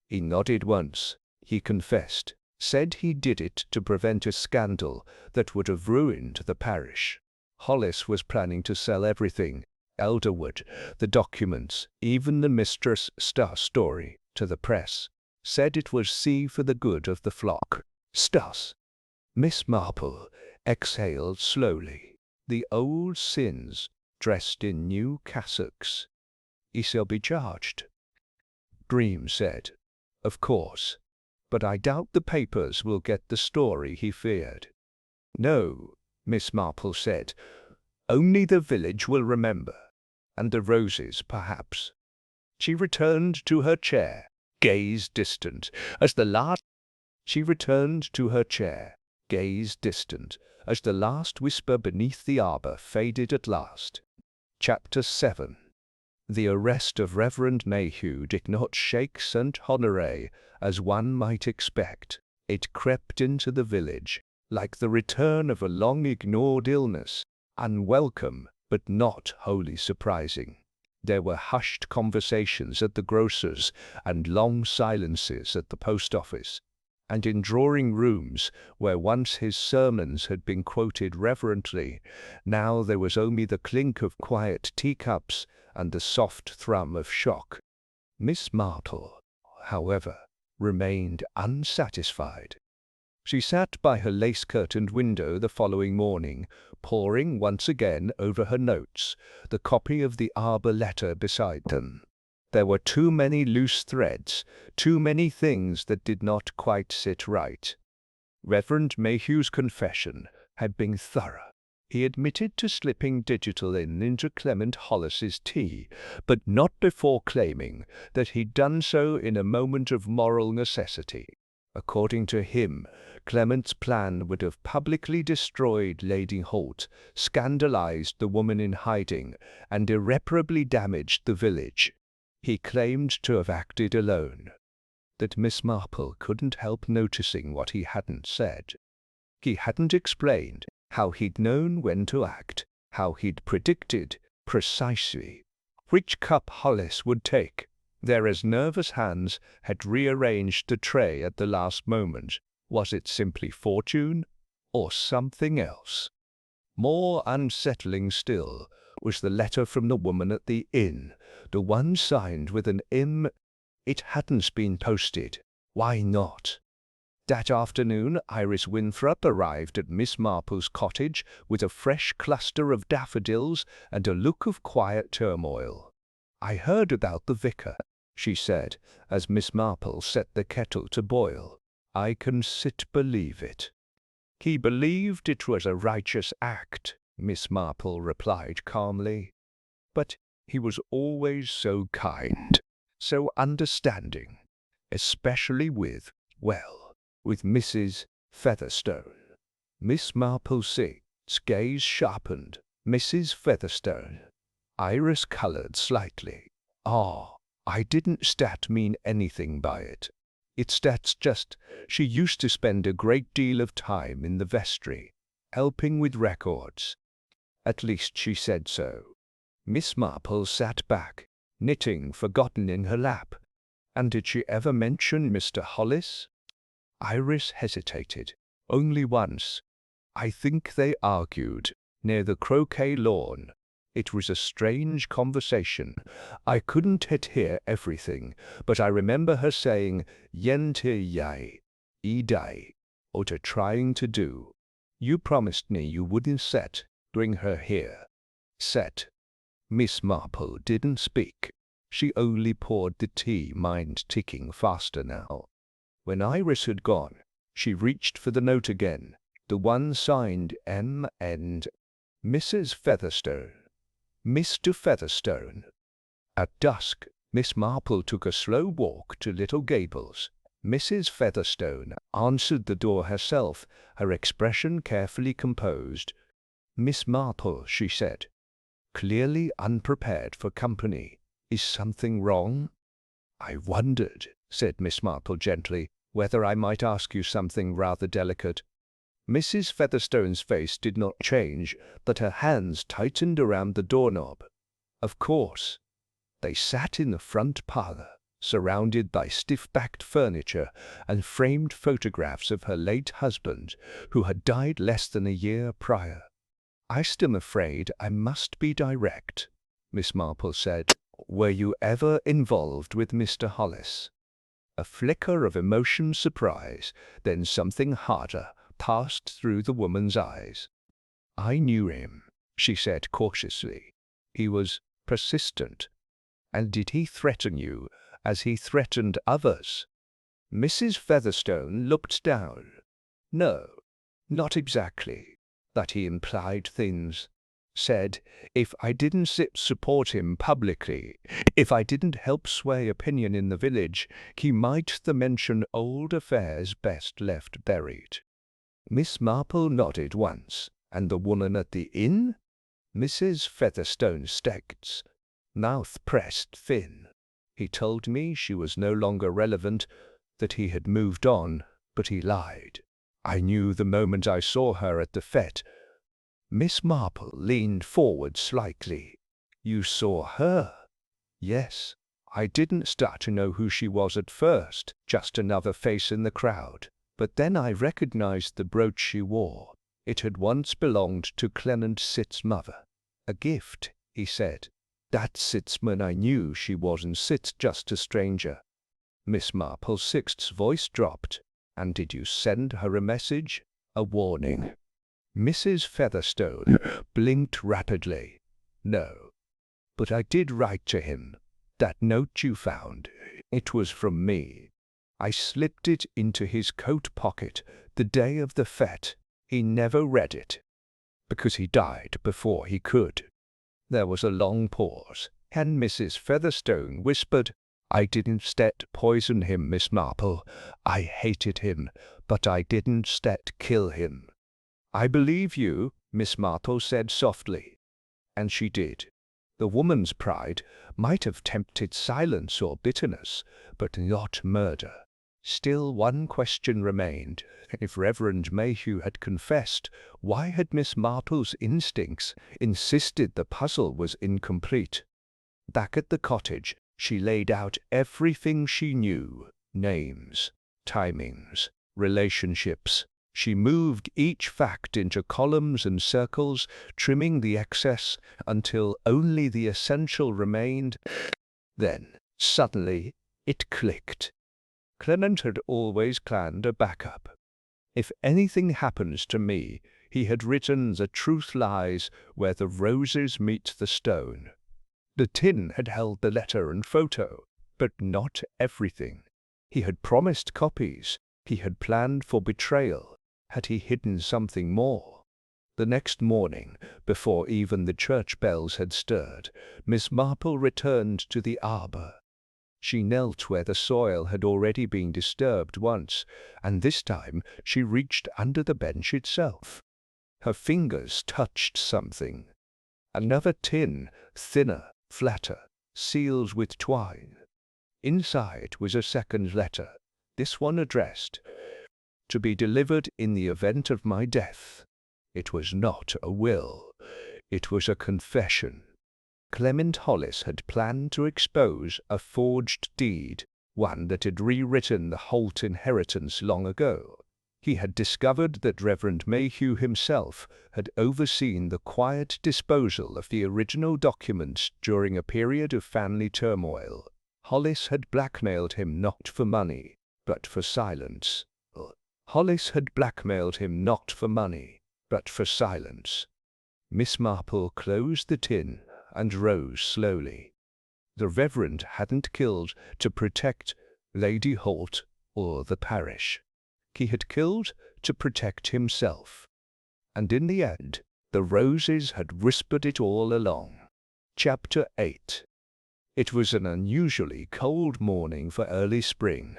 Speaker 1: He nodded once. He confessed, said he did it to prevent a scandal that would have ruined the parish. Hollis was planning to sell everything, Elderwood, the documents, even the Mistress Star story, to the press. Said it was for the good of the flock. Stas. Miss Marple exhaled slowly. The old sins, dressed in new cassocks. "He shall be charged," Bream said. "Of course. But I doubt the papers will get the story he feared." "No," Miss Marple said. "Only the village will remember. And the roses, perhaps." She returned to her chair, gaze distant, as the last whisper beneath the arbour faded at last. Chapter 7. The arrest of Reverend Mayhew did not shake St. Honoré as one might expect. It crept into the village, like the return of a long-ignored illness, unwelcome but not wholly surprising. There were hushed conversations at the grocer's and long silences at the post office, and in drawing rooms where once his sermons had been quoted reverently, now there was only the clink of quiet teacups and the soft thrum of shock. Miss Marple however, remained unsatisfied. She sat by her lace-curtained window the following morning, poring once again over her notes, the copy of the Arbor letter beside them. There were too many loose threads, too many things that did not quite sit right. Reverend Mayhew's confession had been thorough. He admitted to slipping digital into Clement Hollis's tea, but not before claiming that he'd done so in a moment of moral necessity. According to him, Clement's plan would have publicly destroyed Lady Holt, scandalized the woman in hiding, and irreparably damaged the village. He claimed to have acted alone, that Miss Marple couldn't help noticing what he hadn't said. He hadn't explained how he'd known when to act, how he'd predicted precisely which cup Hollis would take. Their nervous hands had rearranged the tray at the last moment. Was it simply fortune, or something else? More unsettling still was the letter from the woman at the inn, the one signed with an M. It hadn't been posted. Why not? That afternoon, Iris Winthrop arrived at Miss Marple's cottage with a fresh cluster of daffodils and a look of quiet turmoil. "I heard about the vicar," she said, as Miss Marple set the kettle to boil. "I can believe it." "He believed it was a righteous act," Miss Marple replied calmly. "But he was always so kind, so understanding, especially with Mrs. Featherstone." Miss Marple's gaze sharpened. "Mrs. Featherstone?" Iris colored slightly. "Ah, I didn't mean anything by it. It's just, she used to spend a great deal of time in the vestry, helping with records. At least she said so." Miss Marple sat back, knitting forgotten in her lap. "And did she ever mention Mr. Hollis?" Iris hesitated. "Only once. I think they argued near the croquet lawn. It was a strange conversation. I couldn't hear everything, but I remember her saying, 'Yente yai, idai,' or trying to do. You promised me you wouldn't bring her here." Miss Marple didn't speak. She only poured the tea, mind ticking faster now. When Iris had gone, she reached for the note again, the one signed M. and Mrs. Featherstone. "Mr. Featherstone." At dusk, Miss Marple took a slow walk to Little Gables. Mrs. Featherstone answered the door herself, her expression carefully composed. "Miss Marple," she said, clearly unprepared for company. "Is something wrong?" "I wondered," said Miss Marple gently, "whether I might ask you something rather delicate." Mrs. Featherstone's face did not change, but her hands tightened around the doorknob. "Of course." They sat in the front parlor, surrounded by stiff-backed furniture and framed photographs of her late husband, who had died less than a year prior. "I'm afraid I must be direct," Miss Marple said. "Were you ever involved with Mr. Hollis?" A flicker of emotion, surprise, then something harder passed through the woman's eyes. "I knew him," she said cautiously. "He was persistent." "And did he threaten you as he threatened others?" Mrs. Featherstone looked down. "No, not exactly. That he implied things. Said, if I didn't support him publicly, if I didn't help sway opinion in the village, he might mention old affairs best left buried." Miss Marple nodded once. "And the woman at the inn?" Mrs. Featherstone Steg's mouth pressed thin. "He told me she was no longer relevant, that he had moved on, but he lied. I knew the moment I saw her at the fete." Miss Marple leaned forward slightly. "You saw her?" "Yes. I didn't start to know who she was at first, just another face in the crowd. But then I recognized the brooch she wore. It had once belonged to Clement Sitz's mother. A gift," he said. "That's when I knew she wasn't just a stranger." Miss Marple Sixth's voice dropped. "And did you send her a message? A warning?" Mrs. Featherstone blinked rapidly. "No. But I did write to him. That note you found, it was from me. I slipped it into his coat pocket the day of the fete. He never read it, because he died before he could." There was a long pause, and Mrs. Featherstone whispered, "I didn't stet poison him, Miss Marple. I hated him, but I didn't stet kill him." "I believe you," Miss Marple said softly. And she did. The woman's pride might have tempted silence or bitterness, but not murder. Still, one question remained. If Reverend Mayhew had confessed, why had Miss Marple's instincts insisted the puzzle was incomplete? Back at the cottage, she laid out everything she knew: names, timings, relationships. She moved each fact into columns and circles, trimming the excess until only the essential remained. Then, suddenly, it clicked. Clement had always planned a backup. If anything happens to me, he had written, "The truth lies where the roses meet the stone." The tin had held the letter and photo, but not everything. He had promised copies. He had planned for betrayal. Had he hidden something more? The next morning, before even the church bells had stirred, Miss Marple returned to the arbor. She knelt where the soil had already been disturbed once, and this time she reached under the bench itself. Her fingers touched something. Another tin, thinner, flatter, sealed with twine. Inside was a second letter, this one addressed, "To be delivered in the event of my death." It was not a will. It was a confession. Clement Hollis had planned to expose a forged deed, one that had rewritten the Holt inheritance long ago. He had discovered that Reverend Mayhew himself had overseen the quiet disposal of the original documents during a period of family turmoil. Hollis had blackmailed him not for money, but for silence. Hollis had blackmailed him not for money, but for silence. Miss Marple closed the tin and rose slowly. The Reverend hadn't killed to protect Lady Holt or the parish. He had killed to protect himself. And in the end, the roses had whispered it all along. Chapter 8. It was an unusually cold morning for early spring,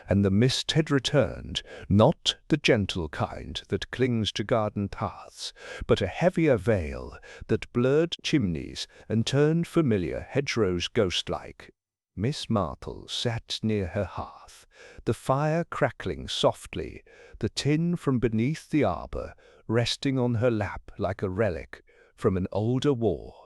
Speaker 1: and the mist had returned, not the gentle kind that clings to garden paths, but a heavier veil that blurred chimneys and turned familiar hedgerows ghost-like. Miss Marple sat near her hearth, the fire crackling softly, the tin from beneath the arbor resting on her lap like a relic from an older war.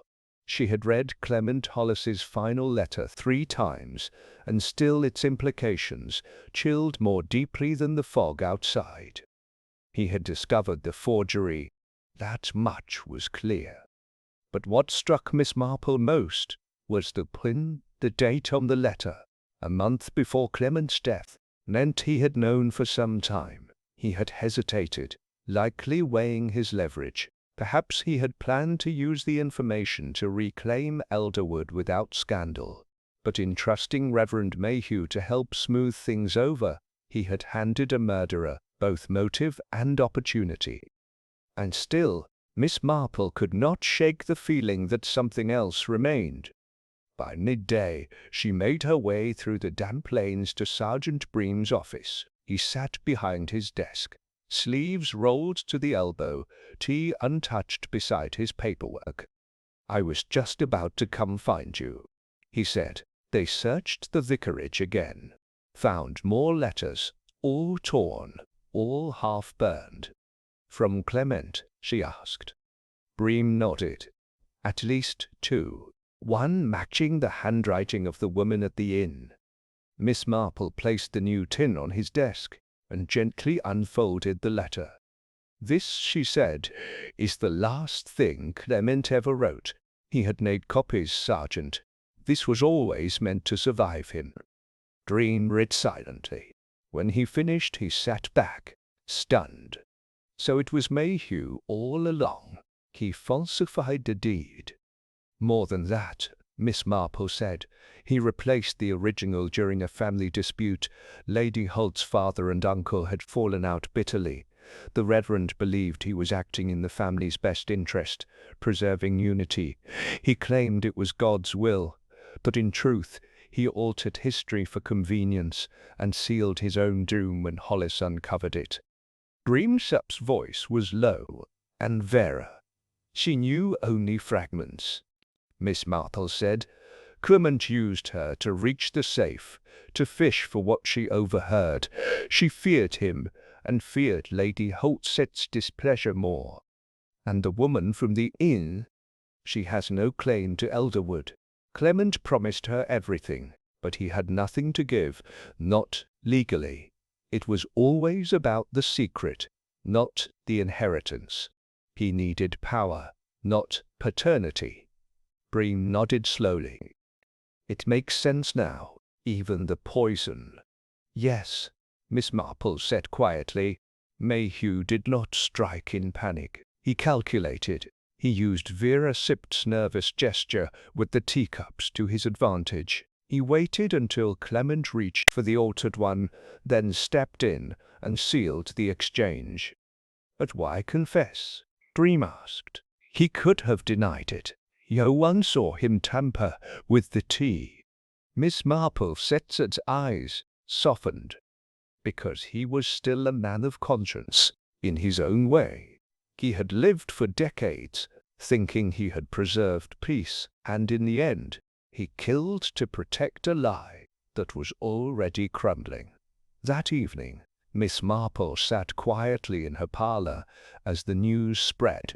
Speaker 1: She had read Clement Hollis's final letter 3 times, and still its implications chilled more deeply than the fog outside. He had discovered the forgery. That much was clear. But what struck Miss Marple most was the pin, the date on the letter, a month before Clement's death, meant he had known for some time. He had hesitated, likely weighing his leverage. Perhaps he had planned to use the information to reclaim Elderwood without scandal. But in trusting Reverend Mayhew to help smooth things over, he had handed a murderer both motive and opportunity. And still, Miss Marple could not shake the feeling that something else remained. By midday, she made her way through the damp lanes to Sergeant Bream's office. He sat behind his desk, sleeves rolled to the elbow, tea untouched beside his paperwork. "I was just about to come find you," he said. They searched the vicarage again, found more letters, all torn, all half-burned. "From Clement?" she asked. Bream nodded. "At least 2. One matching the handwriting of the woman at the inn." Miss Marple placed the new tin on his desk and gently unfolded the letter. "This," she said, "is the last thing Clement ever wrote. He had made copies, Sergeant. This was always meant to survive him." Dream read silently. When he finished, he sat back, stunned. So it was Mayhew all along. He falsified the deed. More than that, Miss Marple said. He replaced the original during a family dispute. Lady Holt's father and uncle had fallen out bitterly. The Reverend believed he was acting in the family's best interest, preserving unity. He claimed it was God's will, but in truth, he altered history for convenience and sealed his own doom when Hollis uncovered it. Grimsup's voice was low, and Vera. She knew only fragments. Miss Marple said. Clement used her to reach the safe, to fish for what she overheard. She feared him, and feared Lady Holtset's displeasure more. And the woman from the inn? She has no claim to Elderwood. Clement promised her everything, but he had nothing to give, not legally. It was always about the secret, not the inheritance. He needed power, not paternity. Bream nodded slowly. It makes sense now, even the poison. Yes, Miss Marple said quietly. Mayhew did not strike in panic. He calculated. He used Vera Sipt's nervous gesture with the teacups to his advantage. He waited until Clement reached for the altered one, then stepped in and sealed the exchange. But why confess? Bream asked. He could have denied it. No one saw him tamper with the tea. Miss Marple Set's eyes softened. Because he was still a man of conscience, in his own way. He had lived for decades, thinking he had preserved peace, and in the end, he killed to protect a lie that was already crumbling. That evening, Miss Marple sat quietly in her parlor as the news spread.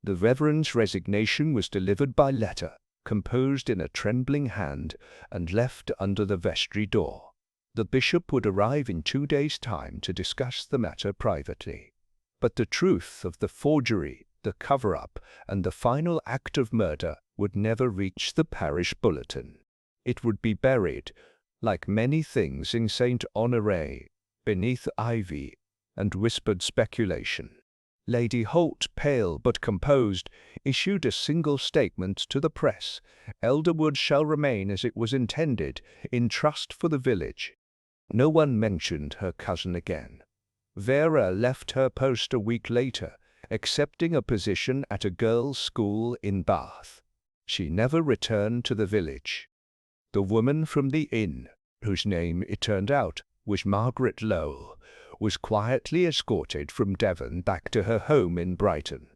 Speaker 1: The Reverend's resignation was delivered by letter, composed in a trembling hand, and left under the vestry door. The bishop would arrive in 2 days' time to discuss the matter privately. But the truth of the forgery, the cover-up, and the final act of murder would never reach the parish bulletin. It would be buried, like many things in St. Honoré, beneath ivy and whispered speculation. Lady Holt, pale but composed, issued a single statement to the press. Elderwood shall remain as it was intended, in trust for the village. No one mentioned her cousin again. Vera left her post a week later, accepting a position at a girls' school in Bath. She never returned to the village. The woman from the inn, whose name it turned out was Margaret Lowell, was quietly escorted from Devon back to her home in Brighton.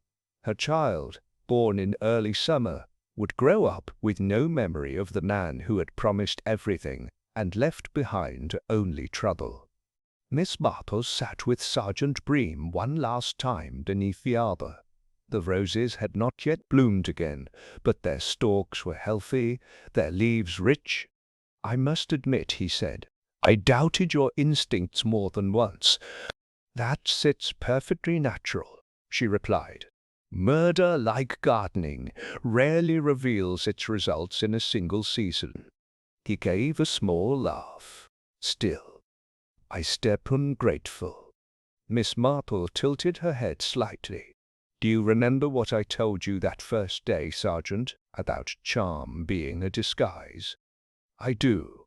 Speaker 1: Her child, born in early summer, would grow up with no memory of the man who had promised everything and left behind only trouble. Miss Marple sat with Sergeant Bream one last time beneath the arbor. The roses had not yet bloomed again, but their stalks were healthy, their leaves rich. "I must admit," he said, "I doubted your instincts more than once." "That sits perfectly natural," she replied. "Murder, like gardening, rarely reveals its results in a single season." He gave a small laugh. "Still, I step ungrateful." Miss Marple tilted her head slightly. "Do you remember what I told you that first day, Sergeant, about charm being a disguise?" "I do."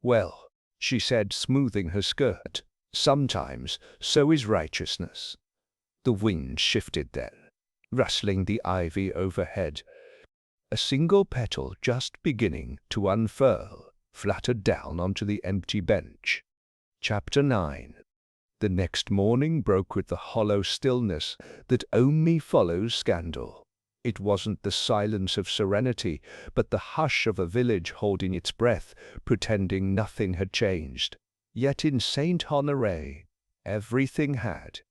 Speaker 1: "Well," she said, smoothing her skirt, "sometimes so is righteousness." The wind shifted then, rustling the ivy overhead. A single petal just beginning to unfurl fluttered down onto the empty bench. Chapter 9. The next morning broke with the hollow stillness that only follows scandal. It wasn't the silence of serenity, but the hush of a village holding its breath, pretending nothing had changed. Yet in St. Honoré, everything had.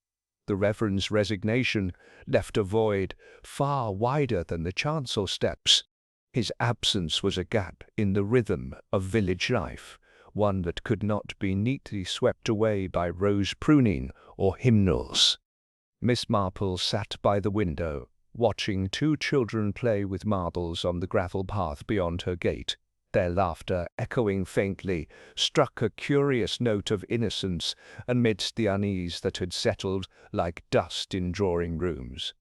Speaker 1: The Reverend's resignation left a void far wider than the chancel steps. His absence was a gap in the rhythm of village life, one that could not be neatly swept away by rose pruning or hymnals. Miss Marple sat by the window, watching 2 children play with marbles on the gravel path beyond her gate. Their laughter, echoing faintly, struck a curious note of innocence amidst the unease that had settled like dust in drawing-rooms.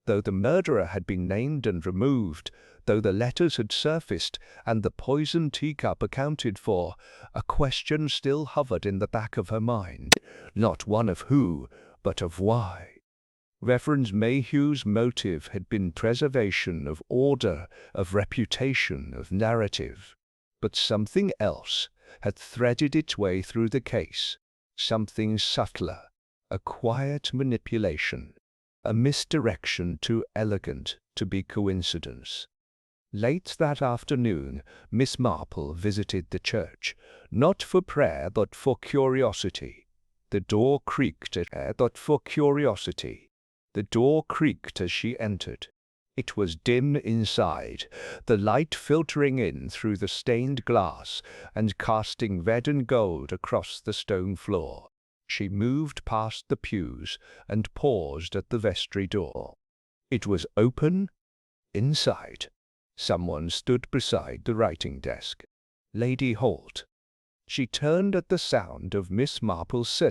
Speaker 1: Though the murderer had been named and removed, though the letters had surfaced and the poisoned teacup accounted for, a question still hovered in the back of her mind, not one of who, but of why. Reverend Mayhew's motive had been preservation of order, of reputation, of narrative. But something else had threaded its way through the case, something subtler, a quiet manipulation, a misdirection too elegant to be coincidence. Late that afternoon, Miss Marple visited the church, not for prayer but for curiosity. The door creaked as she entered. It was dim inside, the light filtering in through the stained glass and casting red and gold across the stone floor. She moved past the pews and paused at the vestry door. It was open. Inside, someone stood beside the writing desk. Lady Holt. She turned at the sound of Miss Marple's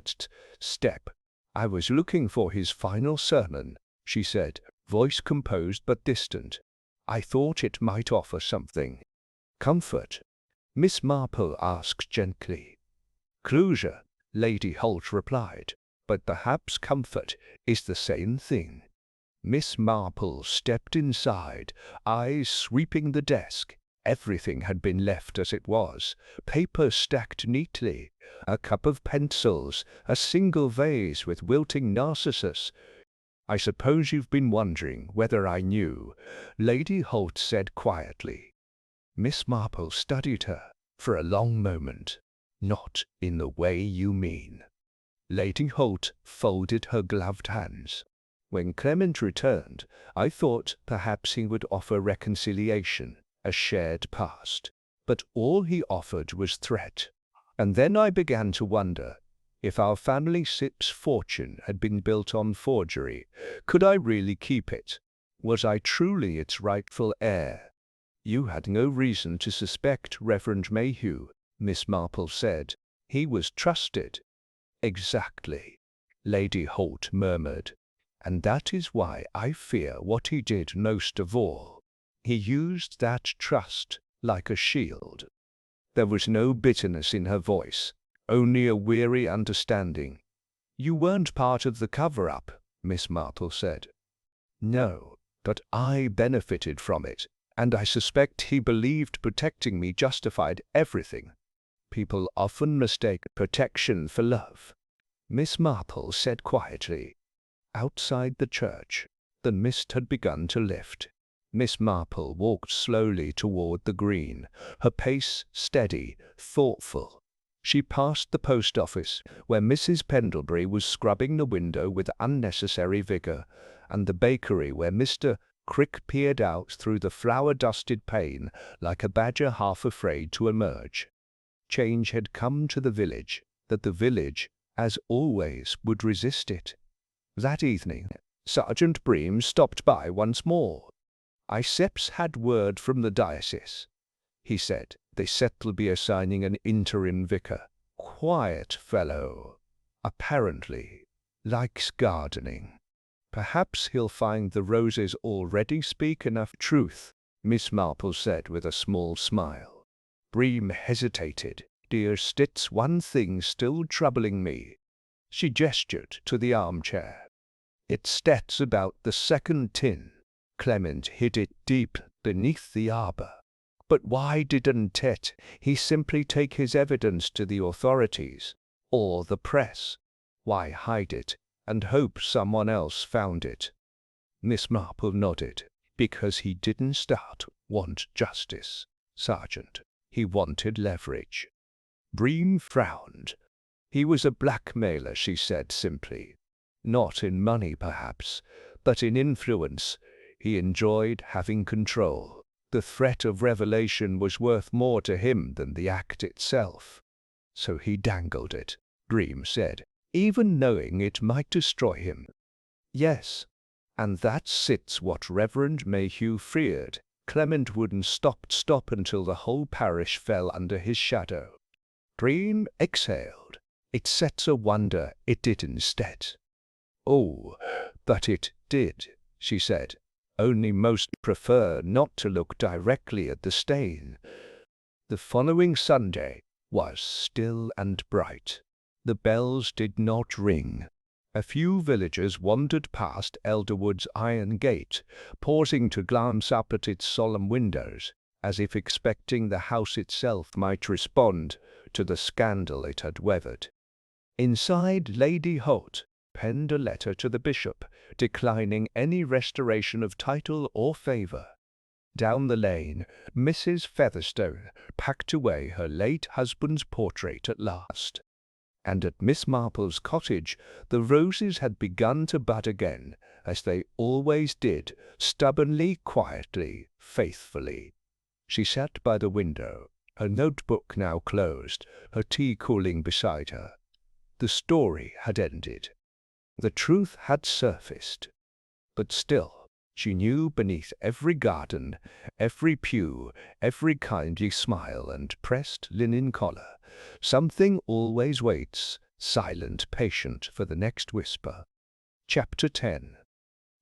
Speaker 1: step. "I was looking for his final sermon," she said, voice composed but distant. "I thought it might offer something." "Comfort?" Miss Marple asked gently. "Closure," Lady Holt replied, "but perhaps comfort is the same thing." Miss Marple stepped inside, eyes sweeping the desk. Everything had been left as it was, papers stacked neatly, a cup of pencils, a single vase with wilting narcissus. "I suppose you've been wondering whether I knew," Lady Holt said quietly. Miss Marple studied her for a long moment. "Not in the way you mean." Lady Holt folded her gloved hands. "When Clement returned, I thought perhaps he would offer reconciliation, a shared past. But all he offered was threat. And then I began to wonder, if our family fortune had been built on forgery, could I really keep it? Was I truly its rightful heir?" "You had no reason to suspect Reverend Mayhew," Miss Marple said. "He was trusted." "Exactly," Lady Holt murmured. "And that is why I fear what he did most of all. He used that trust like a shield." There was no bitterness in her voice, only a weary understanding. "You weren't part of the cover-up," Miss Marple said. "No, but I benefited from it, and I suspect he believed protecting me justified everything. People often mistake protection for love," Miss Marple said quietly. Outside the church, the mist had begun to lift. Miss Marple walked slowly toward the green, her pace steady, thoughtful. She passed the post office, where Mrs. Pendlebury was scrubbing the window with unnecessary vigor, and the bakery where Mr. Crick peered out through the flour-dusted pane like a badger half afraid to emerge. Change had come to the village, that the village, as always, would resist it. That evening, Sergeant Bream stopped by once more. "Iseps had word from the diocese," he said. "They settled be assigning an interim vicar. Quiet fellow. Apparently. Likes gardening. Perhaps he'll find the roses already speak enough truth," Miss Marple said with a small smile. Bream hesitated. "Dearest, it's one thing still troubling me." She gestured to the armchair. "It stets about the second tin. Clement hid it deep beneath the arbor. But why didn't he simply take his evidence to the authorities, or the press? Why hide it, and hope someone else found it?" Miss Marple nodded. "Because he didn't want justice, Sergeant. He wanted leverage." Bream frowned. "He was a blackmailer," she said simply. "Not in money, perhaps, but in influence. He enjoyed having control. The threat of revelation was worth more to him than the act itself. So he dangled it," Bream said, "even knowing it might destroy him." "Yes, and that's what Reverend Mayhew feared. Clement wouldn't stop until the whole parish fell under his shadow. Dream exhaled. It's a wonder it did instead. Oh, but it did, she said, only most prefer not to look directly at the stain. The following Sunday was still and bright. The bells did not ring. A few villagers wandered past Elderwood's iron gate, pausing to glance up at its solemn windows, as if expecting the house itself might respond to the scandal it had weathered. Inside, Lady Holt penned a letter to the bishop, declining any restoration of title or favour. Down the lane, Mrs. Featherstone packed away her late husband's portrait at last. And at Miss Marple's cottage, the roses had begun to bud again, as they always did, stubbornly, quietly, faithfully. She sat by the window, her notebook now closed, her tea cooling beside her. The story had ended. The truth had surfaced. But still, she knew beneath every garden, every pew, every kindly smile and pressed linen collar, something always waits, silent, patient, for the next whisper. Chapter 10.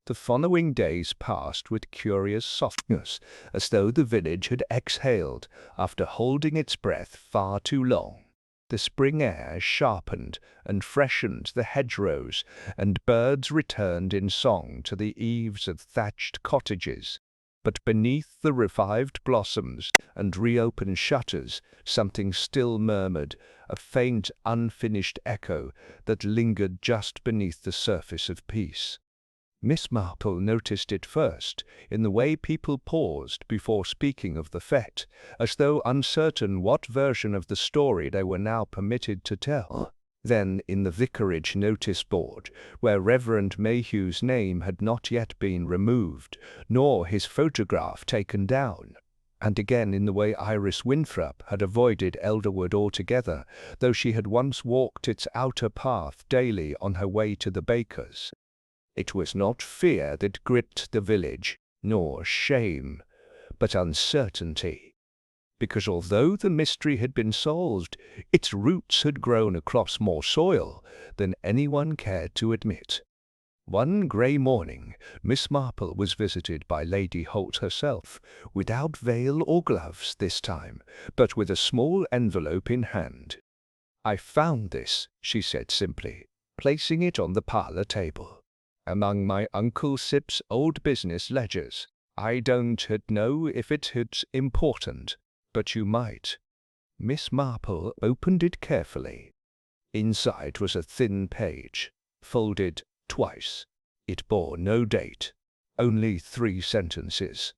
Speaker 1: The following days passed with curious softness, as though the village had exhaled after holding its breath far too long. The spring air sharpened and freshened the hedgerows, and birds returned in song to the eaves of thatched cottages. But beneath the revived blossoms and reopened shutters, something still murmured, a faint, unfinished echo that lingered just beneath the surface of peace. Miss Marple noticed it first, in the way people paused before speaking of the fete, as though uncertain what version of the story they were now permitted to tell. Then in the vicarage notice board, where Reverend Mayhew's name had not yet been removed, nor his photograph taken down. And again in the way Iris Winthrop had avoided Elderwood altogether, though she had once walked its outer path daily on her way to the baker's. It was not fear that gripped the village, nor shame, but uncertainty. Because although the mystery had been solved, its roots had grown across more soil than anyone cared to admit. One grey morning, Miss Marple was visited by Lady Holt herself, without veil or gloves this time, but with a small envelope in hand. "I found this," she said simply, placing it on the parlour table, "among my Uncle Sip's old business ledgers. I don't know if it's important, but you might." Miss Marple opened it carefully. Inside was a thin page, folded twice. It bore no date, only 3 sentences.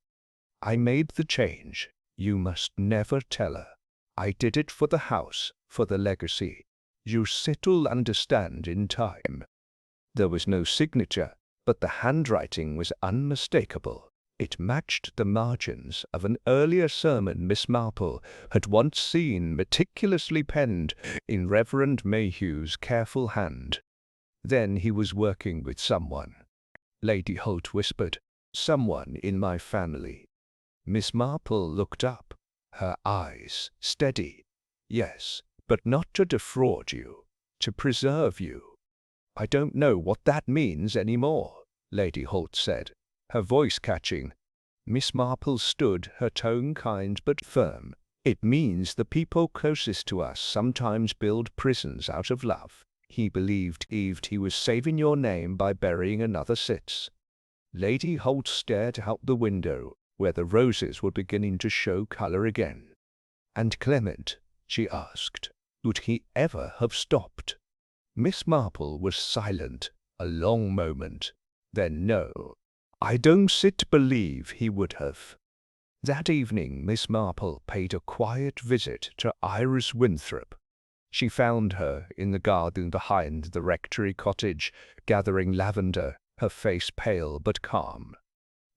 Speaker 1: "I made the change. You must never tell her. I did it for the house, for the legacy. You'll understand in time." There was no signature, but the handwriting was unmistakable. It matched the margins of an earlier sermon Miss Marple had once seen meticulously penned in Reverend Mayhew's careful hand. "Then he was working with someone," Lady Holt whispered. "Someone in my family." Miss Marple looked up, her eyes steady. "Yes, but not to defraud you, to preserve you." "I don't know what that means any more," Lady Holt said, her voice catching. Miss Marple stood, her tone kind but firm. "It means the people closest to us sometimes build prisons out of love. He believed he was saving your name by burying another Sitz." Lady Holt stared out the window, where the roses were beginning to show colour again. "And Clement?" she asked. "Would he ever have stopped?" Miss Marple was silent a long moment. Then, "No, I don't believe he would have." That evening Miss Marple paid a quiet visit to Iris Winthrop. She found her in the garden behind the rectory cottage, gathering lavender, her face pale but calm.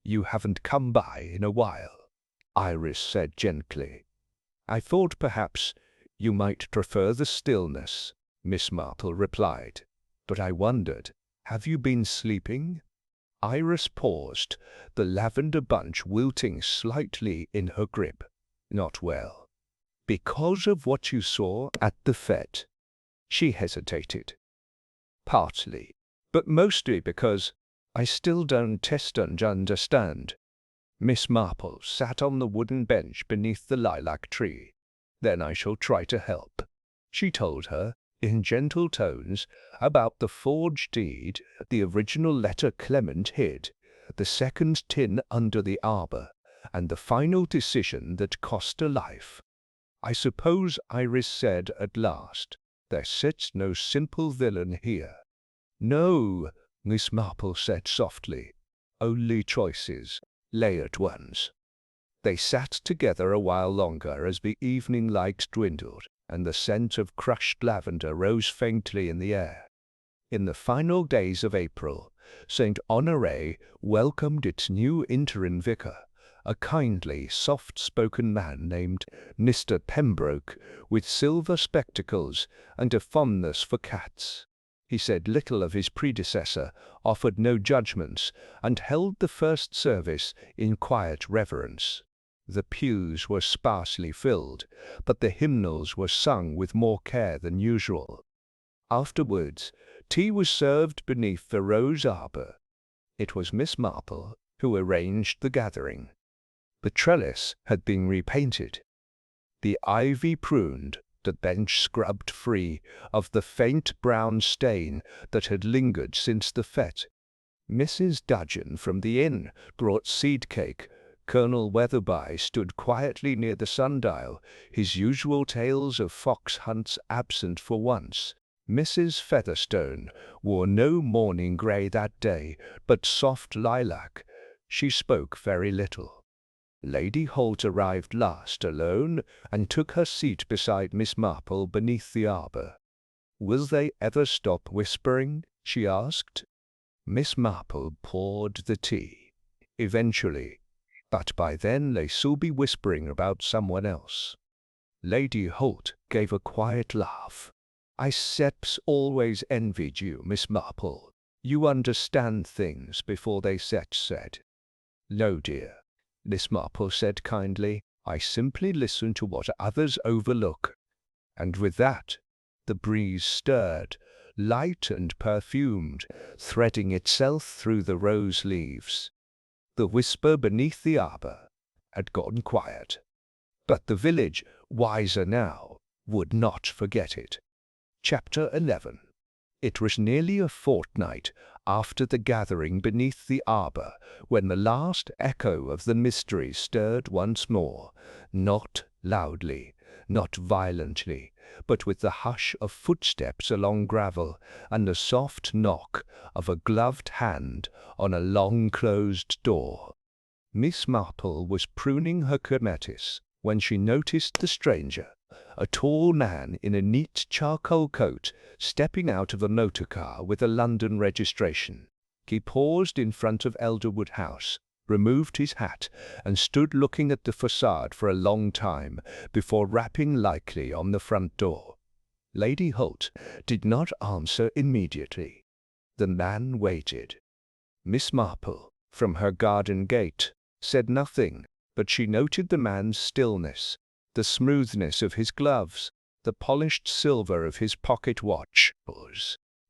Speaker 1: "You haven't come by in a while," Iris said gently. "I thought perhaps you might prefer the stillness," Miss Marple replied. "But I wondered, have you been sleeping?" Iris paused, the lavender bunch wilting slightly in her grip. Not well. Because of what you saw at the fete? She hesitated. Partly, but mostly because I still don't test and understand. Miss Marple sat on the wooden bench beneath the lilac tree. Then I shall try to help. She told her, in gentle tones, about the forged deed, the original letter Clement hid, the second tin under the arbor, and the final decision that cost a life. I suppose, Iris said at last, there sits no simple villain here. No, Miss Marple said softly, only choices, layered ones. They sat together a while longer as the evening light dwindled, and the scent of crushed lavender rose faintly in the air. In the final days of April, St. Honoré welcomed its new interim vicar, a kindly, soft-spoken man named Mr. Pembroke, with silver spectacles and a fondness for cats. He said little of his predecessor, offered no judgments, and held the first service in quiet reverence. The pews were sparsely filled, but the hymnals were sung with more care than usual. Afterwards, tea was served beneath the rose arbor. It was Miss Marple who arranged the gathering. The trellis had been repainted, the ivy pruned, the bench scrubbed free of the faint brown stain that had lingered since the fete. Mrs. Dudgeon from the inn brought seed cake. Colonel Weatherby stood quietly near the sundial, his usual tales of fox hunts absent for once. Mrs. Featherstone wore no mourning grey that day, but soft lilac. She spoke very little. Lady Holt arrived last alone, and took her seat beside Miss Marple beneath the arbor. "Will they ever stop whispering?" she asked. Miss Marple poured the tea. "Eventually, but by then they shall be whispering about someone else." Lady Holt gave a quiet laugh. "I seps always envied you, Miss Marple. You understand things before they set said." "No, dear," Miss Marple said kindly. "I simply listen to what others overlook." And with that, the breeze stirred, light and perfumed, threading itself through the rose leaves. The whisper beneath the arbor had gone quiet. But the village, wiser now, would not forget it. Chapter 11. It was nearly a fortnight after the gathering beneath the arbor when the last echo of the mystery stirred once more, not loudly, not violently, but with the hush of footsteps along gravel and the soft knock of a gloved hand on a long-closed door. Miss Marple was pruning her clematis when she noticed the stranger, a tall man in a neat charcoal coat, stepping out of a motor car with a London registration. He paused in front of Elderwood House, removed his hat, and stood looking at the facade for a long time before rapping lightly on the front door. Lady Holt did not answer immediately. The man waited. Miss Marple, from her garden gate, said nothing, but she noted the man's stillness, the smoothness of his gloves, the polished silver of his pocket watch.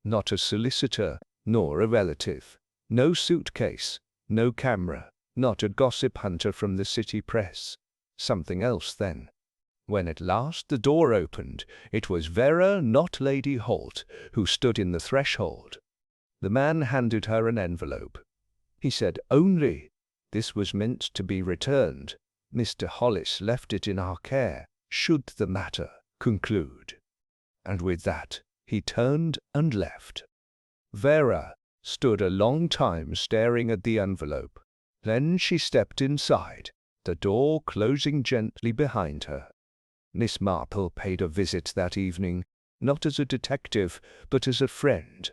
Speaker 1: Not a solicitor, nor a relative. No suitcase, no camera, not a gossip hunter from the city press. Something else then. When at last the door opened, it was Vera, not Lady Holt, who stood in the threshold. The man handed her an envelope. He said only, "This was meant to be returned. Mr. Hollis left it in our care, should the matter conclude." And with that, he turned and left. Vera stood a long time staring at the envelope. Then she stepped inside, the door closing gently behind her. Miss Marple paid a visit that evening, not as a detective, but as a friend.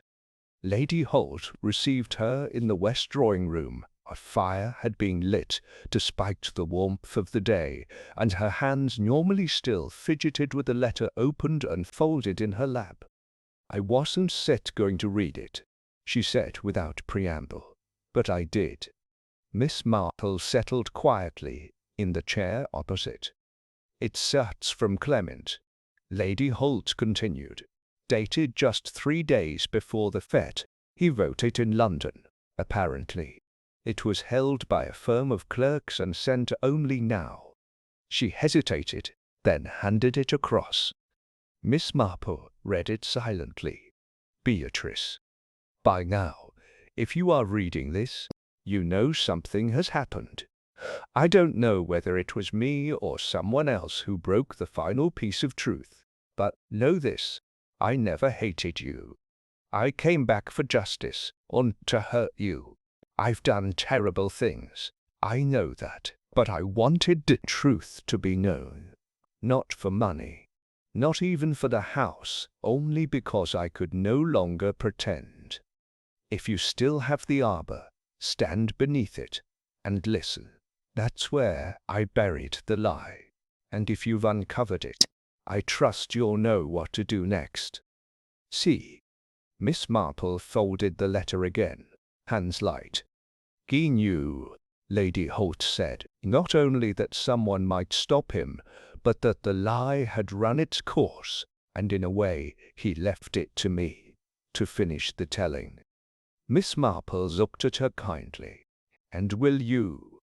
Speaker 1: Lady Holt received her in the west drawing-room. A fire had been lit, despite the warmth of the day, and her hands, normally still, fidgeted with the letter opened and folded in her lap. "I wasn't set going to read it," she said without preamble. But I did. Miss Marple settled quietly in the chair opposite. "It's certs from Clement," Lady Holt continued. "Dated just 3 days before the fete. He wrote it in London, apparently. It was held by a firm of clerks and sent only now." She hesitated, then handed it across. Miss Marple read it silently. "Beatrice, by now, if you are reading this, you know something has happened. I don't know whether it was me or someone else who broke the final piece of truth, but know this, I never hated you. I came back for justice, or to hurt you. I've done terrible things, I know that, but I wanted the truth to be known. Not for money, not even for the house, only because I could no longer pretend. If you still have the arbor, stand beneath it and listen. That's where I buried the lie. And if you've uncovered it, I trust you'll know what to do next. See." Miss Marple folded the letter again, hands light. "He knew," Lady Holt said, "not only that someone might stop him, but that the lie had run its course, and in a way he left it to me to finish the telling." Miss Marple looked at her kindly. "And will you?"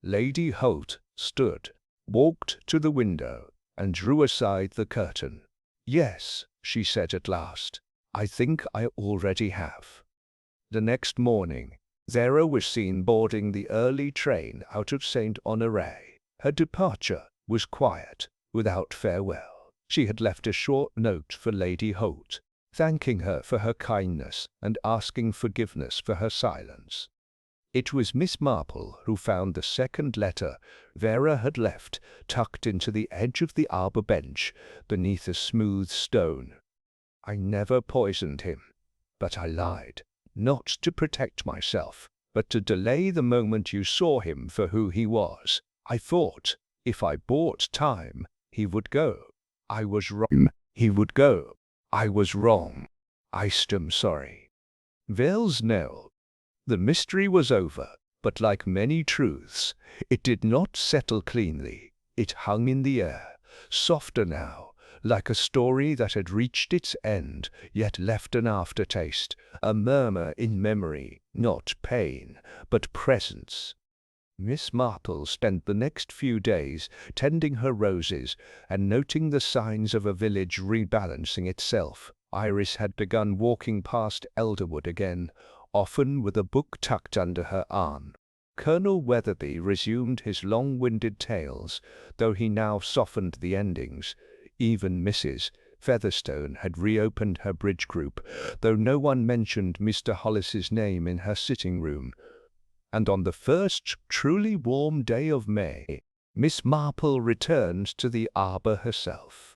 Speaker 1: Lady Holt stood, walked to the window, and drew aside the curtain. "Yes," she said at last, "I think I already have." The next morning, Vera was seen boarding the early train out of St. Honoré. Her departure was quiet, without farewell. She had left a short note for Lady Holt, thanking her for her kindness and asking forgiveness for her silence. It was Miss Marple who found the second letter Vera had left tucked into the edge of the arbor bench beneath a smooth stone. "I never poisoned him, but I lied, not to protect myself, but to delay the moment you saw him for who he was. I thought, if I bought time, he would go. I was wrong. He would go. I was wrong. I am sorry." Vale's knell. The mystery was over, but like many truths, it did not settle cleanly. It hung in the air, softer now, like a story that had reached its end, yet left an aftertaste, a murmur in memory, not pain, but presence. Miss Marple spent the next few days tending her roses and noting the signs of a village rebalancing itself. Iris had begun walking past Elderwood again, often with a book tucked under her arm. Colonel Weatherby resumed his long-winded tales, though he now softened the endings. Even Mrs. Featherstone had reopened her bridge group, though no one mentioned Mr. Hollis's name in her sitting room. And on the first truly warm day of May, Miss Marple returned to the arbor herself.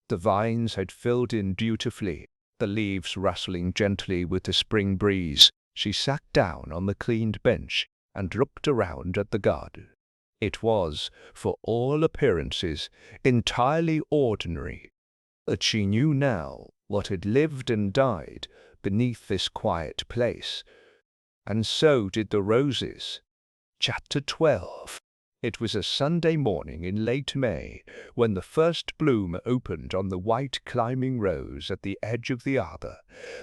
Speaker 1: The vines had filled in beautifully, the leaves rustling gently with the spring breeze. She sat down on the cleaned bench and looked around at the garden. It was, for all appearances, entirely ordinary. But she knew now what had lived and died beneath this quiet place. And so did the roses. Chapter 12. It was a Sunday morning in late May, when the first bloom opened on the white climbing rose at the edge of the arbor,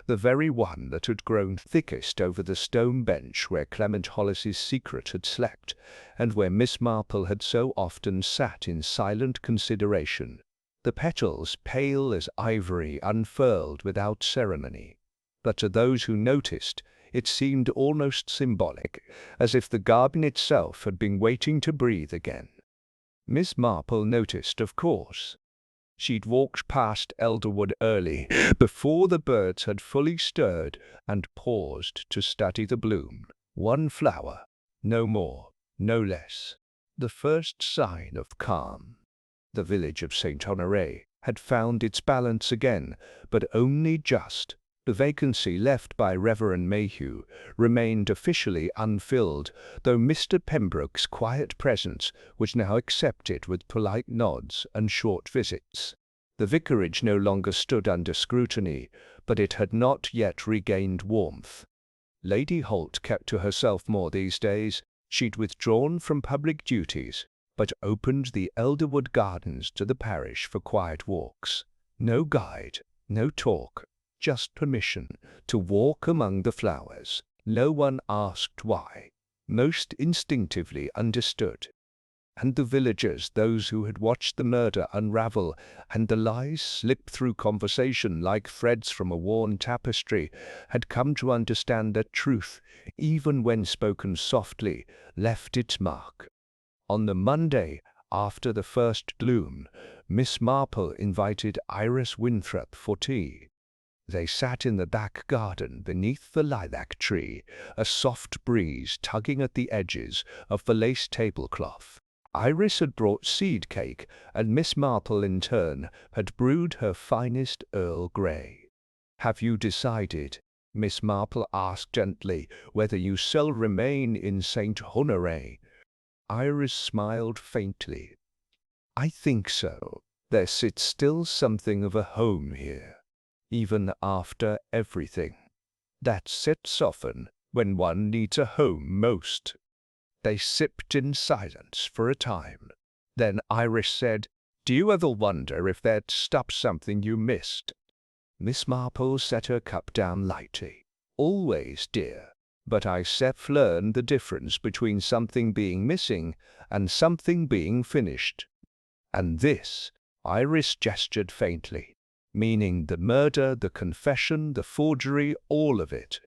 Speaker 1: the very one that had grown thickest over the stone bench where Clement Hollis's secret had slept, and where Miss Marple had so often sat in silent consideration. The petals, pale as ivory, unfurled without ceremony. But to those who noticed, it seemed almost symbolic, as if the garden itself had been waiting to breathe again. Miss Marple noticed, of course. She'd walked past Elderwood early, before the birds had fully stirred, and paused to study the bloom. One flower, no more, no less. The first sign of calm. The village of St. Honoré had found its balance again, but only just. The vacancy left by Reverend Mayhew remained officially unfilled, though Mr. Pembroke's quiet presence was now accepted with polite nods and short visits. The vicarage no longer stood under scrutiny, but it had not yet regained warmth. Lady Holt kept to herself more these days. She'd withdrawn from public duties, but opened the Elderwood gardens to the parish for quiet walks. No guide, no talk, just permission to walk among the flowers. No one asked why. Most instinctively understood. And the villagers, those who had watched the murder unravel and the lies slip through conversation like threads from a worn tapestry, had come to understand that truth, even when spoken softly, left its mark. On the Monday after the first gloom, Miss Marple invited Iris Winthrop for tea. They sat in the back garden beneath the lilac tree, a soft breeze tugging at the edges of the lace tablecloth. Iris had brought seed cake, and Miss Marple in turn had brewed her finest Earl Grey. "Have you decided," Miss Marple asked gently, "whether you shall remain in St. Honoré?" Iris smiled faintly. "I think so. There sits still something of a home here, even after everything. That sits often when one needs a home most." They sipped in silence for a time. Then Iris said, "Do you ever wonder if there'd stop something you missed?" Miss Marple set her cup down lightly. "Always, dear. But I've learned the difference between something being missing and something being finished. And this," Iris gestured faintly, meaning the murder, the confession, the forgery, all of it.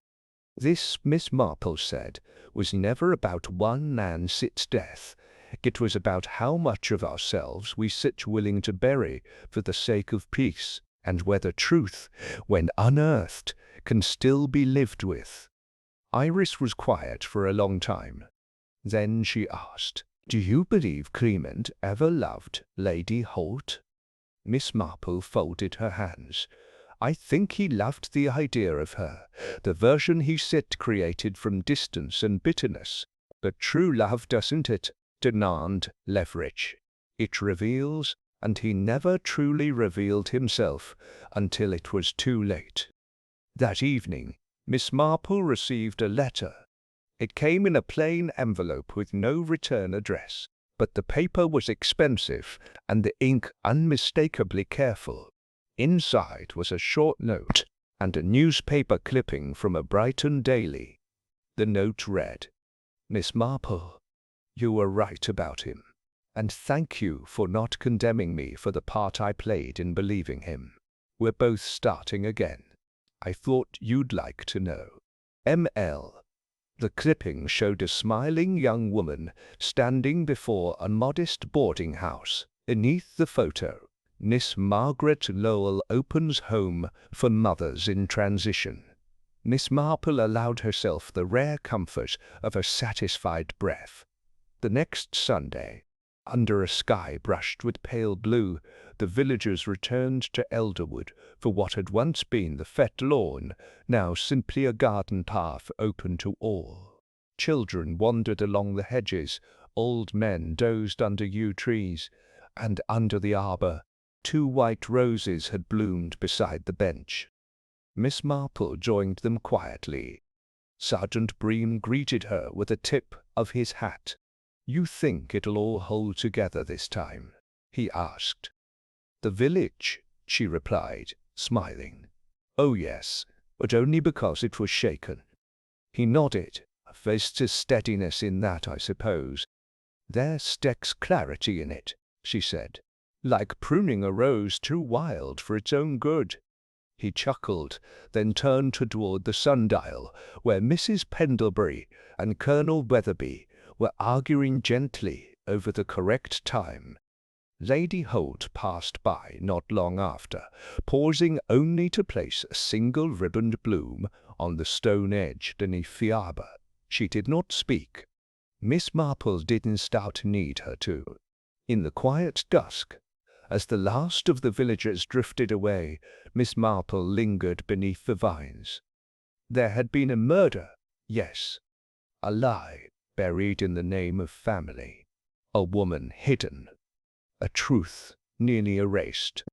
Speaker 1: "This," Miss Marple said, "was never about one man's death. It was about how much of ourselves we sit willing to bury for the sake of peace, and whether truth, when unearthed, can still be lived with." Iris was quiet for a long time. Then she asked, "Do you believe Clement ever loved Lady Holt?" Miss Marple folded her hands. "I think he loved the idea of her, the version he created from distance and bitterness. But true love doesn't demand leverage. It reveals, and he never truly revealed himself until it was too late." That evening, Miss Marple received a letter. It came in a plain envelope with no return address, but the paper was expensive and the ink unmistakably careful. Inside was a short note and a newspaper clipping from a Brighton daily. The note read, "Miss Marple, you were right about him, and thank you for not condemning me for the part I played in believing him. We're both starting again. I thought you'd like to know. M.L." The clipping showed a smiling young woman standing before a modest boarding house. Beneath the photo, "Miss Margaret Lowell opens home for mothers in transition." Miss Marple allowed herself the rare comfort of a satisfied breath. The next Sunday, under a sky brushed with pale blue, the villagers returned to Elderwood for what had once been the fete lawn, now simply a garden path open to all. Children wandered along the hedges, old men dozed under yew trees, and under the arbor, 2 white roses had bloomed beside the bench. Miss Marple joined them quietly. Sergeant Bream greeted her with a tip of his hat. "You think it'll all hold together this time?" he asked. "The village," she replied, smiling. "Oh yes, but only because it was shaken." He nodded. "There's steadiness in that, I suppose." "There's clarity in it," she said. "Like pruning a rose too wild for its own good." He chuckled, then turned toward the sundial, where Mrs. Pendlebury and Colonel Weatherby were arguing gently over the correct time. Lady Holt passed by not long after, pausing only to place a single ribboned bloom on the stone edge beneath the arbor. She did not speak. Miss Marple didn't need her to. In the quiet dusk, as the last of the villagers drifted away, Miss Marple lingered beneath the vines. There had been a murder, yes. A lie buried in the name of family. A woman hidden. A truth nearly erased.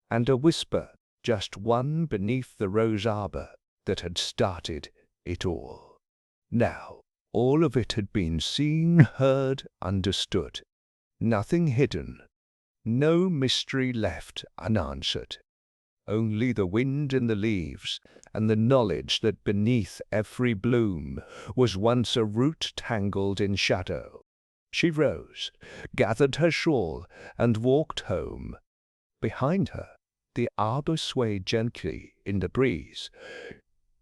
Speaker 1: And a whisper, just one beneath the rose arbor, that had started it all. Now, all of it had been seen, heard, understood. Nothing hidden, no mystery left unanswered. Only the wind in the leaves, and the knowledge that beneath every bloom was once a root tangled in shadow. She rose, gathered her shawl, and walked home. Behind her, the arbor swayed gently in the breeze.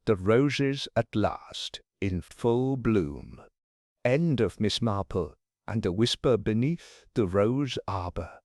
Speaker 1: The roses at last in full bloom. End of Miss Marple and a Whisper Beneath the Rose Arbor.